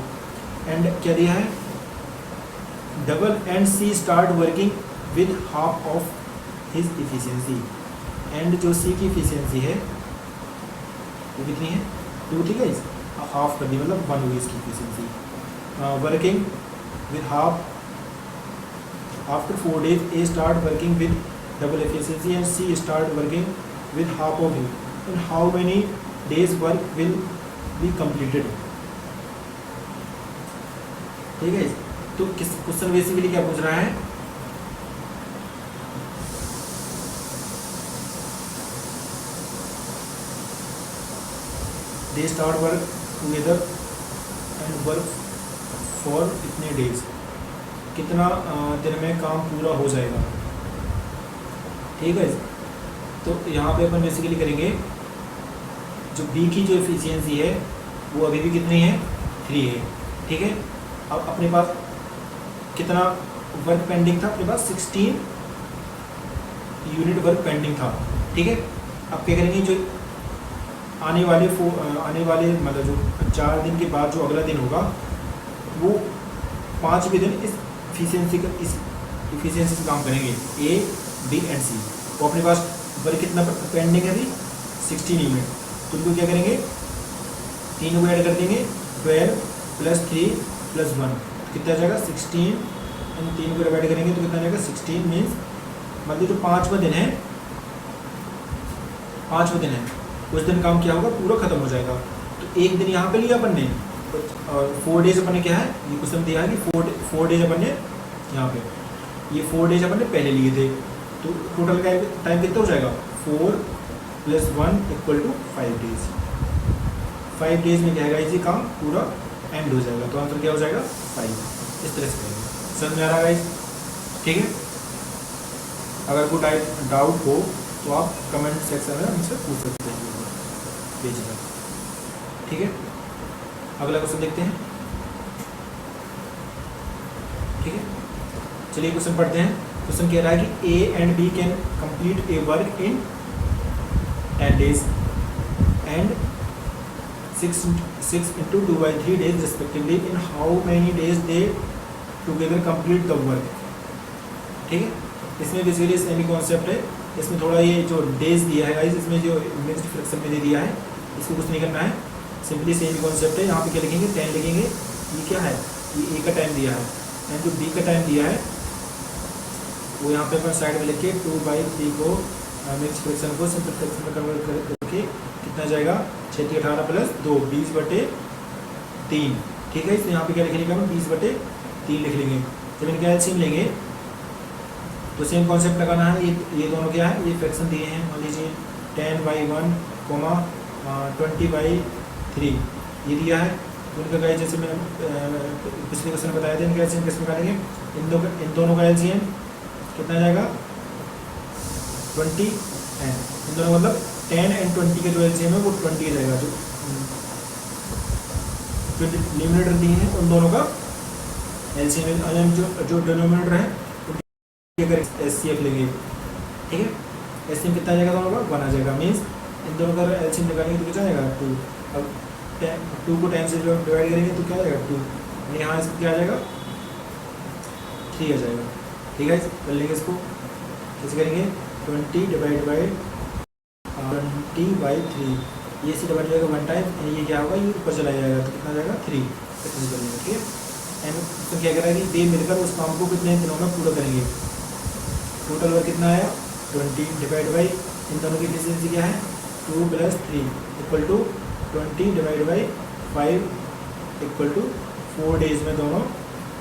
एंड क्या दिया है, double and C start working with half of his efficiency. And जो सी की इफिशियंसी है वो कितनी है 2 थी गाइस, हाफ कर दी मतलब 1 हुई इसकी efficiency. Working with half after 4 days A start working with double efficiency and C start working with half of it, and how many days work will be completed। ठीक है, तो किस क्वेश्चन बेसिकली क्या पूछ रहा है, they start work together and work for इतने days, कितना दिन में काम पूरा हो जाएगा, ठीक है। तो यहाँ पे अपन बेसिकली करेंगे, जो बी की जो एफिशिएंसी है वो अभी भी कितनी है 3 है, ठीक है। अब अपने पास कितना वर्क पेंडिंग था, अपने पास 16 यूनिट वर्क पेंडिंग था, ठीक है। अब क्या करेंगे, जो आने वाले मतलब जो 4 दिन के बाद जो अगला दिन होगा वो 5वें दिन इस इफिशिएंसी से काम करेंगे, ए बी एंड सी। वो अपने पास वर्क कितना पेंडिंग है अभी 16 यूनिट, तो उनको क्या करेंगे, 3 को ऐड कर देंगे, 12 + 3 + 1 कितना जाएगा 16, एंड 3 को ऐड करेंगे तो कितना जाएगा 16। मीन्स मतलब जो 5वां दिन है, 5वां दिन है उस दिन काम क्या होगा, पूरा खत्म हो जाएगा। तो एक दिन यहाँ पे लिया अपन ने, और 4 डेज अपन ने क्या है, ये क्वेश्चन दिया है कि 4 डेज अपन ने यहाँ पे, ये 4 डेज अपन ने पहले लिए थे, तो टोटल टाइम कितना हो जाएगा 4 + 1 = 5 डेज। 5 डेज में क्या है, इसी काम पूरा एंड हो जाएगा, तो आंसर क्या हो जाएगा 5। इस तरह से करेंगे, समझ में आ रहा है गाइस, ठीक है। अगर कोई डाउट हो तो आप कमेंट सेक्शन में हमसे पूछ सकते हैं, भेजना, ठीक है। अगला क्वेश्चन देखते हैं, ठीक है। चलिए क्वेश्चन पढ़ते हैं। क्वेश्चन कह रहा है कि A and B can complete a work in 10 days and 6 × 2/3 days respectively, in how many days they together complete the work। ठीक है, इसमें बेसिकली सेमी कॉन्सेप्ट है, इसमें थोड़ा ये जो डेज दिया है गाइस, इसमें जो मिक्स्ड फ्रैक्शन में दे दिया है, इसको कुछ नहीं करना है, सिंपली सेमी कॉन्सेप्ट है। यहाँ पे क्या लिखेंगे 10 लिखेंगे, ये क्या है, ये ए का टाइम दिया है, एंड जो बी का टाइम दिया है वो यहाँ पे अपन साइड में लिख के 2/3 को मिक्स फ्रैक्शन को सिंपल फ्रैक्शन में कन्वर्ट करके कितना जाएगा 6 × 18 + 2 20/3, ठीक है। इसलिए यहाँ पे क्या लिख लेंगे हम 20/3 लिख लेंगे। जब इनका एलसीएम लेंगे तो सेम कॉन्सेप्ट लगाना है। ये दोनों क्या है, ये फ्रैक्शन दिए हैं, मान लीजिए 10/1, 20/3 ये दिया है। तो इनका गाइस जैसे मैंने पिछले क्वेश्चन में बताया था, इनका एलसीएम किस निकालेंगे, इन दोनों का एलसीएम कितना जाएगा 20 एन, इन दोनों मतलब 10 एंड 20 के जो एलसीएम है वो 20 रहेगा। जो डिनोमिनेटर दिए हैं उन दोनों का एलसीएम जो डिनोमिनेटर है अगर एचसीएफ लेंगे, ठीक है, एचसीएम कितना आ जाएगा दोनों का 1 आ जाएगा। मीन्स इन दोनों का एलसीएम निकालेंगे तो कितना आ जाएगा 2। अब 2 को 10 से डिवाइड करेंगे तो क्या आ जाएगा 2, यहाँ इसको क्या आ जाएगा 3 आ जाएगा। ठीक है, कर लेंगे इसको, कैसे करेंगे 20/3 ये से डिवाइड जाएगा 1 टाइम, ये क्या होगा ये ऊपर चला जाएगा तो कितना जाएगा 3 कर लेंगे। ठीक है, एंड तो क्या करेगा कि ये मिलकर उस काम को कितने दिनों में पूरा करेंगे। टोटल वर्क कितना आया 20 डिवाइड बाई इन दोनों की एफिशिएंसी क्या है 2 + 3 = 20 डिवाइड बाई 5 = 4 डेज में दोनों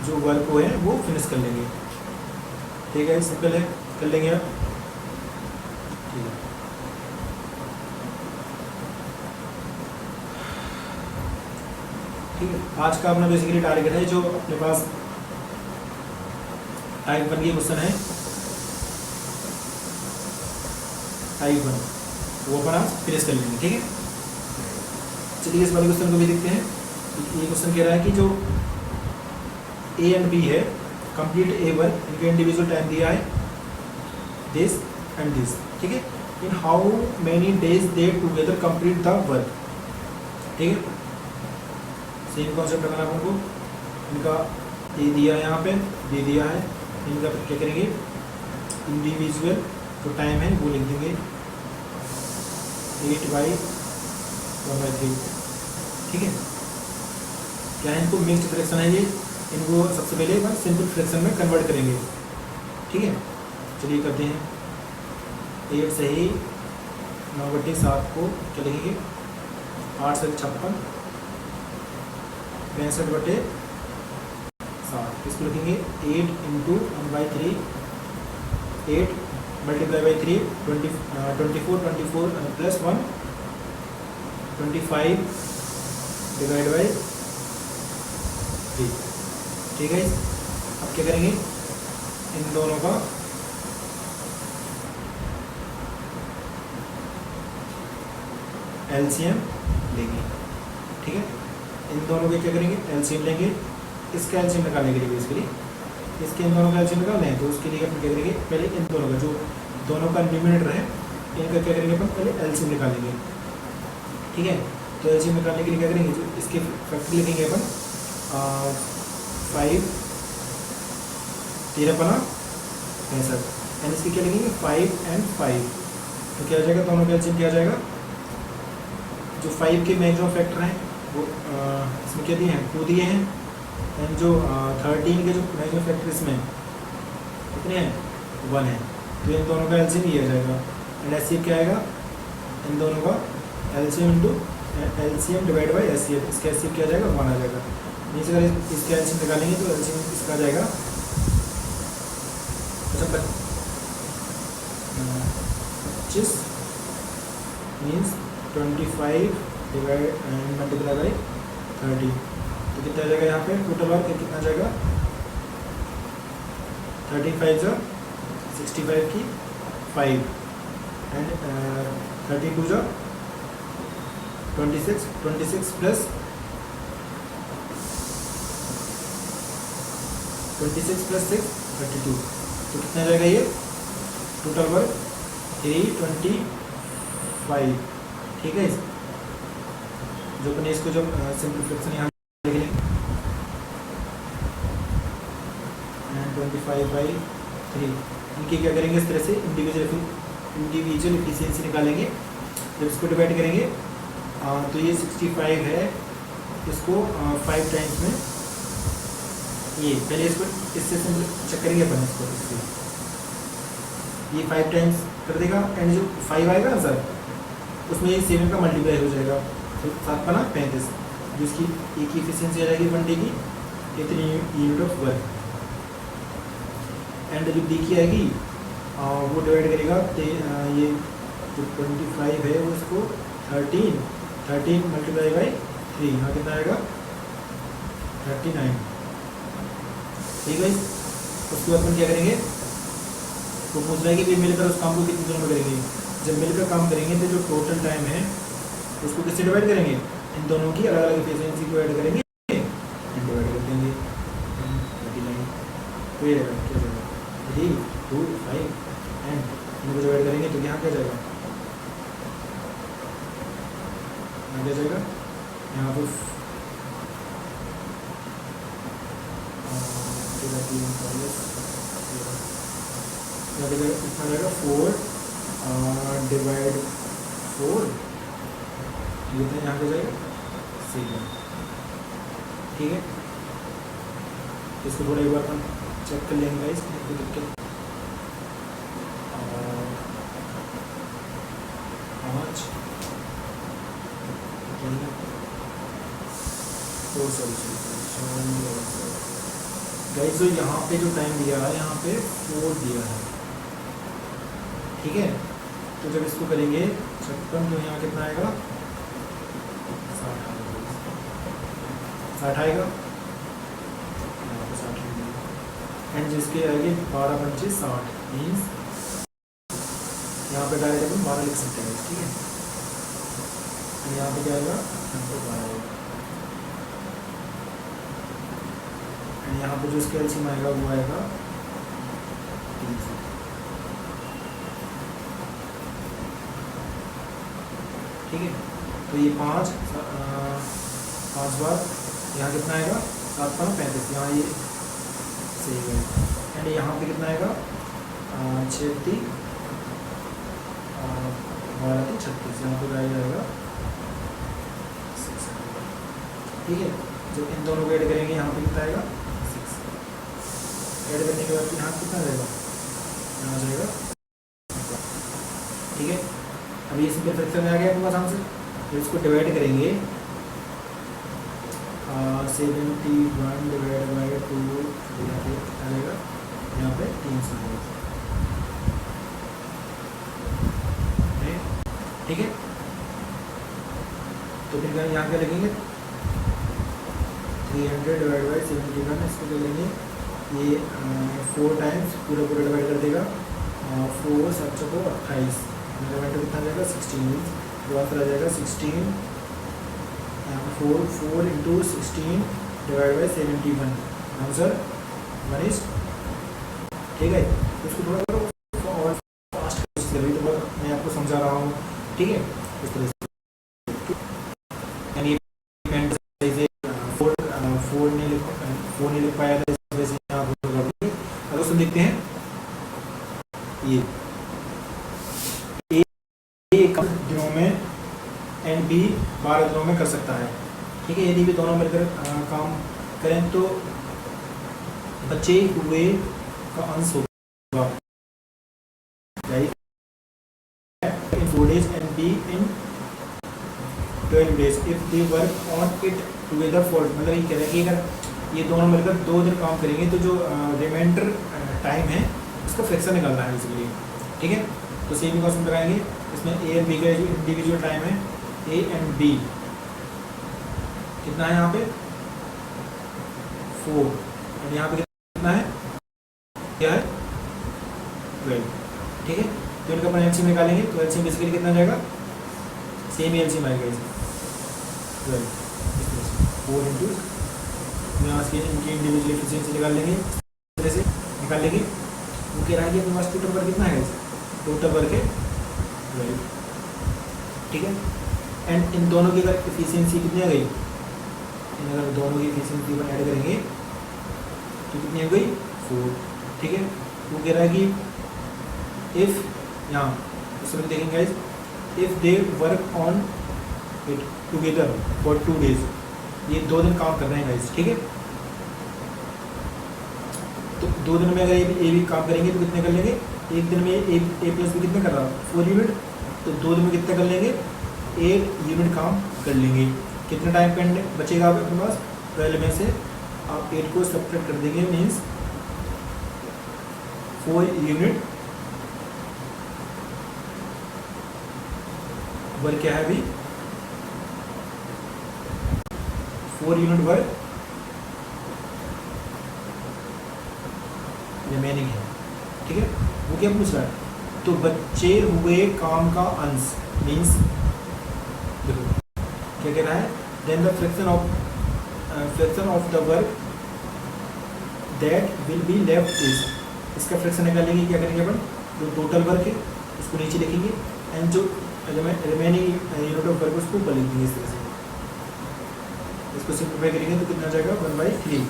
जो वर्क को है वो फिनिश कर लेंगे। ठीक है, सिंपल है, कर लेंगे आप। ठीक है, ठीक है, आज का अपना बेसिकली टारगेट है जो अपने पास टाइप 1 की क्वेश्चन है, टाइप 1 वो अपन आज फिनिश कर लेंगे। ठीक है, चलिए इस वाले क्वेश्चन को भी देखते हैं। ये क्वेश्चन कह रहा है कि जो ए एंड बी है, कंप्लीट ए वर्क, इनके इंडिविजुअल टाइम दिया है दिस एंड दिस। ठीक है, इन how many days they together complete the work. ठीक है, सेम कॉन्सेप्ट लगाना अपन को। इनका ए दिया है, यहाँ पे बी दिया है, इनका क्या करेंगे इंडिविजुअल जो टाइम है वो लिख देंगे 8/1/3। ठीक है, क्या है इनको मिक्स्ड फ्रैक्शन है ये, इनको सबसे पहले एक बार सिंपल फ्रैक्शन में कन्वर्ट करेंगे। ठीक है, चलिए करते हैं। 8 से ही 9/7 को क्या लिखेंगे 8 से 56 65/7 इसको लिखेंगे 8 × 1/3 8 × 3 24 + 1 25/3। ठीक है, अब क्या करेंगे इन दोनों का एलसीएम लेंगे। ठीक है, इन दोनों के क्या करेंगे एलसीएम लेंगे। इसका एलसीएम निकालने के लिए बेसिकली इसके इन दोनों का एलसीएम निकालना है तो उसके लिए अपन क्या करेंगे पहले इन दोनों का जो दोनों का न्यूमरेटर है इनका क्या करेंगे अपन पहले एलसीएम निकालेंगे। ठीक है, तो एलसीएम निकालने के लिए क्या करेंगे जो इसके फैक्टर लिखेंगे अपन 5 13 × 65 एंड इसके क्या लिखेंगे 5 and 5 तो क्या आ जाएगा दोनों का एलसीएम क्या आ जाएगा। जो 5 के मैक्सिमम फैक्टर हैं वो इसमें क्या दिए हैं 2 दिए हैं एंड जो 13 के जो मैक्सिमम फैक्टर इसमें कितने हैं 1 है तो इन दोनों का एलसीएम ये आ जाएगा। एंड एचसीएफ क्या आएगा इन दोनों का एलसीएम डिवाइड बाई एचसीएफ, इसका एचसीएफ क्या आ जाएगा 1 आ जाएगा। नीचे अगर इसका एलसीएम निकालेंगे तो एलसीएम इसका आ जाएगा 25 मीन्स 25 डिवाइड मल्टीप्लाई बाई 30 तो कितना आ जाएगा यहाँ पे टोटल वर्क कितना आ जाएगा 35 × 65 की 5 एंड 32 × 26 प्लस 26 + 6 32 तो कितना आ जाएगा ये टोटल वर्क 325। ठीक है, जो अपने इसको जब सिंपल फ्रैक्शन यहाँ लिख लेंगे 25/3 इनकी क्या करेंगे इस तरह से इंडिविजुअल एफिशिएंसी निकालेंगे। जब इसको डिवाइड करेंगे तो ये 65 है, इसको 5 टाइम्स में ये पहले इसको इससे सिंपल चेक करेंगे अपन इसको इससे ये 5 टाइम्स कर देगा एंड जो 5 आएगा ना सर उसमें ये 7 का मल्टीप्लाई हो जाएगा तो 7 × 35 जो इसकी एक ही एफिशिएंसी आ जाएगी 1 डे की इतनी यूनिट ऑफ वर्क। एंड जो बी की आएगी वो डिवाइड करेगा ये जो 25 है वो इसको 13 मल्टीप्लाई बाई 3, यहाँ कितना आएगा 39। ठीक है, उसके बाद अपन क्या करेंगे, तो पूछ रहा है कि मिलकर उस काम को कितने दिनों में करेंगे। जब मिलकर काम करेंगे तो जो टोटल टाइम है उसको किससे डिवाइड करेंगे, इन दोनों की अलग अलग एफिशिएंसी को ऐड करेंगे एंड डिवाइड कर देंगे 39। तो ये रहेगा क्या जाएगा 3 2 5 एंड इनको डिवाइड करेंगे तो यहाँ क्या जाएगा, यहाँ क्या जाएगा, यहाँ पे कितना रहेगा 4 डिवाइड 4 कितना यहाँ पे जाएगा 7। ठीक है, इसको थोड़ा एक बार अपन चेक कर लेंगे गाइस, कोई दिक्कत 5 गाइस। तो यहाँ पे जो टाइम दिया है यहाँ पे 4 दिया है। ठीक है, तो जब इसको करेंगे 56 तो यहाँ कितना आएगा 60 आएगा, यहाँ पे 60 एंड जिसके आएंगे 12 पंचे 60 मीन्स यहाँ पे डायरेक्ट अपन 12 लिख सकते हैं। ठीक है, यहाँ पे क्या आएगा 12 एंड यहाँ पे जो इसका एलसीएम आएगा वो आएगा 300। ठीक है, तो ये 5 बार यहाँ कितना आएगा 7 5 35, यहाँ ये सही है एंड यहाँ पे कितना आएगा 6 3 12 3 36, यहाँ पे आएगा 6। ठीक है, जब इन दोनों को ऐड करेंगे यहाँ पे कितना आएगा 6, ऐड करने के बाद यहाँ कितना रहेगा, यहाँ जाएगा। ठीक है, अभी ये सिंपल फ्रैक्शन में आ गया आपके पास आंसर। तो इसको डिवाइड करेंगे 71 डिवाइड बाई 2 आ जाएगा, यहाँ पे 300 आएगा। ठीक है, तो फिर यहाँ क्या लगेंगे 300 डिवाइड बाई 71, इसको क्या लेंगे ये 4 टाइम्स पूरा डिवाइड कर देगा 4 7 को 28, डिवाइड कितना आ जाएगा 16, तो आंसर आ जाएगा 16 4 इंटू 16 डिवाइड बाई 71, आंसर 1। ठीक है, इसको थोड़ा और फास्ट करिए, तो मैं आपको समझा रहा हूँ। ठीक है, इस तरह से यानी 4 नहीं लिख पाया था, इस वजह से आप अगर उसको देखते हैं ये ए कम दिनों में एंड बी 12 दिनों में कर सकता है। ठीक है, यदि भी दोनों मिलकर काम करें तो बचे हुए का अंश होगा in 4 days and B in 12 days if they work on it together for, मतलब ये कह रहे हैं कि अगर ये दोनों मिलकर 2 दिन काम करेंगे तो जो रिमाइंडर टाइम है उसका फ्रैक्शन निकालना है इसलिए। ठीक है, तो सेम क्वेश्चन लगाएंगे, इसमें ए एंड बी का जो इंडिविजुअल टाइम है ए एंड बी कितना है, यहाँ पे 4 और यहाँ पे कितना है, क्या है 12। ठीक है, तो इनका अपन एलसीएम निकालेंगे, तो एलसीएम बेसिकली कितना जाएगा, सेम ही एलसीएम आएगा इसे 12, 4 इंटू यहाँ से इनकी इंडिविजुअल एफिशिएंसी निकाल लेंगे, इस तरह से निकाल लेंगे। वो कह रहा है कि अपने पास टोटल वर्क कितना है, टोटल वर्क है 12। ठीक है, एंड इन दोनों की अगर एफिशिएंसी कितनी आ गई, अगर दोनों की एफिशिएंसी पर ऐड करेंगे तो कितनी हो गई 4। ठीक है, वो कह रहा है कि इफ़ यहाँ उसमें देखेंगे guys, if they work on it together for 2 days, ये 2 दिन काम कर रहे हैं गाइस। ठीक है, तो 2 दिन में अगर ए भी काम करेंगे तो कितने कर लेंगे, एक दिन में ए प्लस बी कितने कर रहा 4 यूनिट, तो 2 दिन में कितने कर लेंगे 8 यूनिट काम कर लेंगे। कितना टाइम पेंड बचेगा आपके पास, 12 में से आप 8 को सब्ट्रैक्ट कर देंगे, मीन्स 4 यूनिट वर्क क्या है अभी, 4 यूनिट वर्क रिमेनिंग है, ठीक है। वो क्या पूछ रहा है, तो बच्चे हुए काम का अंश मीन्स, देखो क्या कह रहा है, then the fraction of the work that will be left is, इसका फ्रैक्शन निकालेंगे, क्या करेंगे अपन, जो टोटल वर्क है उसको नीचे लिखेंगे एंड जो रिमेनिंग यूनिट ऑफ वर्क उसको ऊपर लिख देंगे इस तरह से। इसको सिंप्लीफाई करेंगे तो कितना जाएगा 1/3,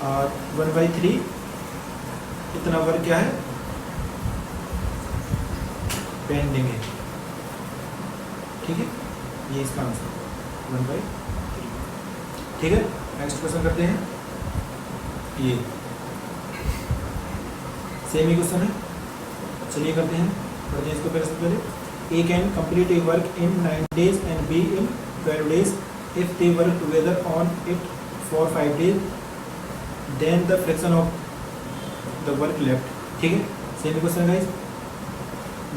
और 1/3 इतना वर्क क्या है, पेंडिंग है, ठीक है। ये इसका आंसर 1/3, ठीक है। नेक्स्ट क्वेश्चन करते हैं, ये सेम ही क्वेश्चन है, चलिए करते हैं, पढ़ते हैं इसको पहले। सबसे पहले, A can complete a work in 9 days and B in 12 days if they work together on it for 5 days, then the fraction of the work left, ठीक है। सेम क्वेश्चन है गाइस,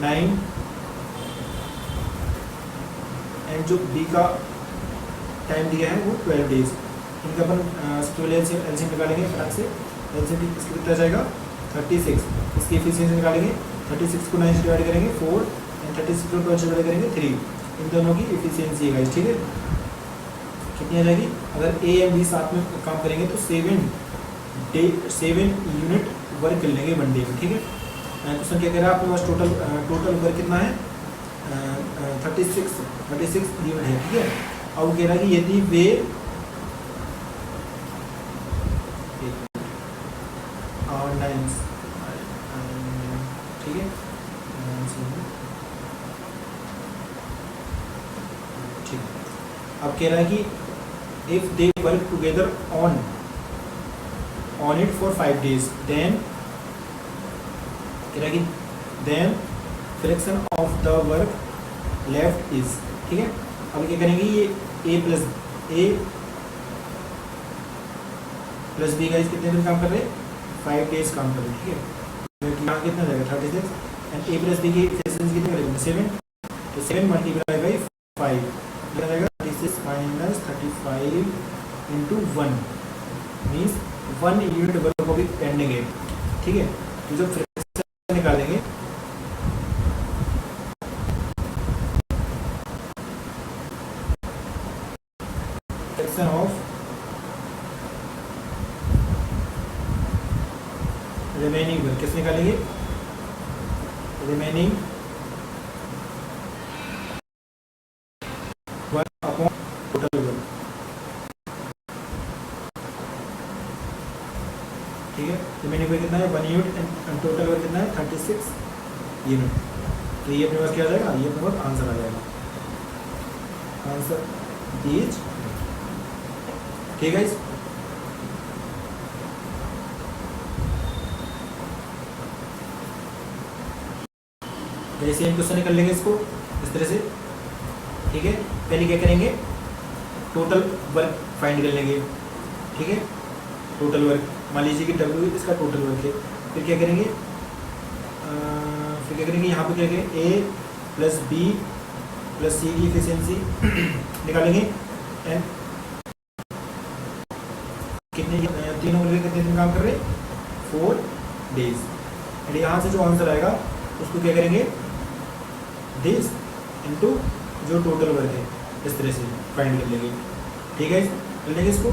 9 एंड जो बी का time दिया है वो 12 days, इनका अपन सबसे पहले एलसीएम निकालेंगे फटाक से। एलसीएम इसका कितना जाएगा 36, इसकी एफिशिएंसी निकालेंगे, 36 को 9 से डिवाइड करेंगे 4 एंड 36 को 12 से डिवाइड करेंगे 3, इन दोनों की एफिशिएंसी है गाइस, ठीक है। कितनी आ जाएगी, अगर ए एंड बी साथ में काम करेंगे तो 7 यूनिट वर्क कर लेंगे 1 day में, ठीक है। क्वेश्चन क्या कह रहा है, आपके पास टोटल वर्क कितना है, 36 यूनिट है, ठीक है। अब कह रहा है कि यदि वे ठीक है, ठीक है। अब कह रहा है कि if they work together on it for 5 days, then कह रहा है कि then fraction of the work left is, ठीक है। अब क्या करेंगे, ये ए प्लस बी गाइस कितने दिन काम कर रहे हैं, 5 days काम कर रहे हैं, ठीक है। यहाँ कितना जाएगा 36 एंड ए प्लस बी की एफिशिएंसी कितनी करेंगे 7, तो 7 मल्टीप्लाई बाई 5 कितना जाएगा 36 minus 35 into 1 means 1 unit work को भी पेंडिंग है, ठीक है। तो जब फ्रैक्शन निकालेंगे फ्रैक्शन ऑफ रिमेनिंग वर्क किस निकालेंगे, remaining work upon total work, ठीक है। रिमेनिंग वर्क कितना है 1 यूनिट एंड टोटल वर्क कितना है 36 यूनिट, तो ये अपने पास क्या आ जाएगा, ये अपने पास आंसर आ जाएगा, आंसर इज, ठीक है। जैसे हम क्वेश्चन कर लेंगे इसको इस तरह से, ठीक है। पहले क्या करेंगे, टोटल वर्क फाइंड कर लेंगे, ठीक है। टोटल वर्क मान लीजिए कि W इसका टोटल वर्क है, फिर क्या करेंगे, यहाँ पे क्या करेंगे A plus B plus C की एफिशिएंसी निकालेंगे एंड कितने तीनों मिलकर कितने दिन काम कर रहे हैं 4 days, एंड यहाँ से जो आंसर आएगा उसको क्या करेंगे दिस इनटू जो टोटल वर्क है, इस तरह से फाइंड कर लेंगे, ठीक है। कर लेंगे इसको।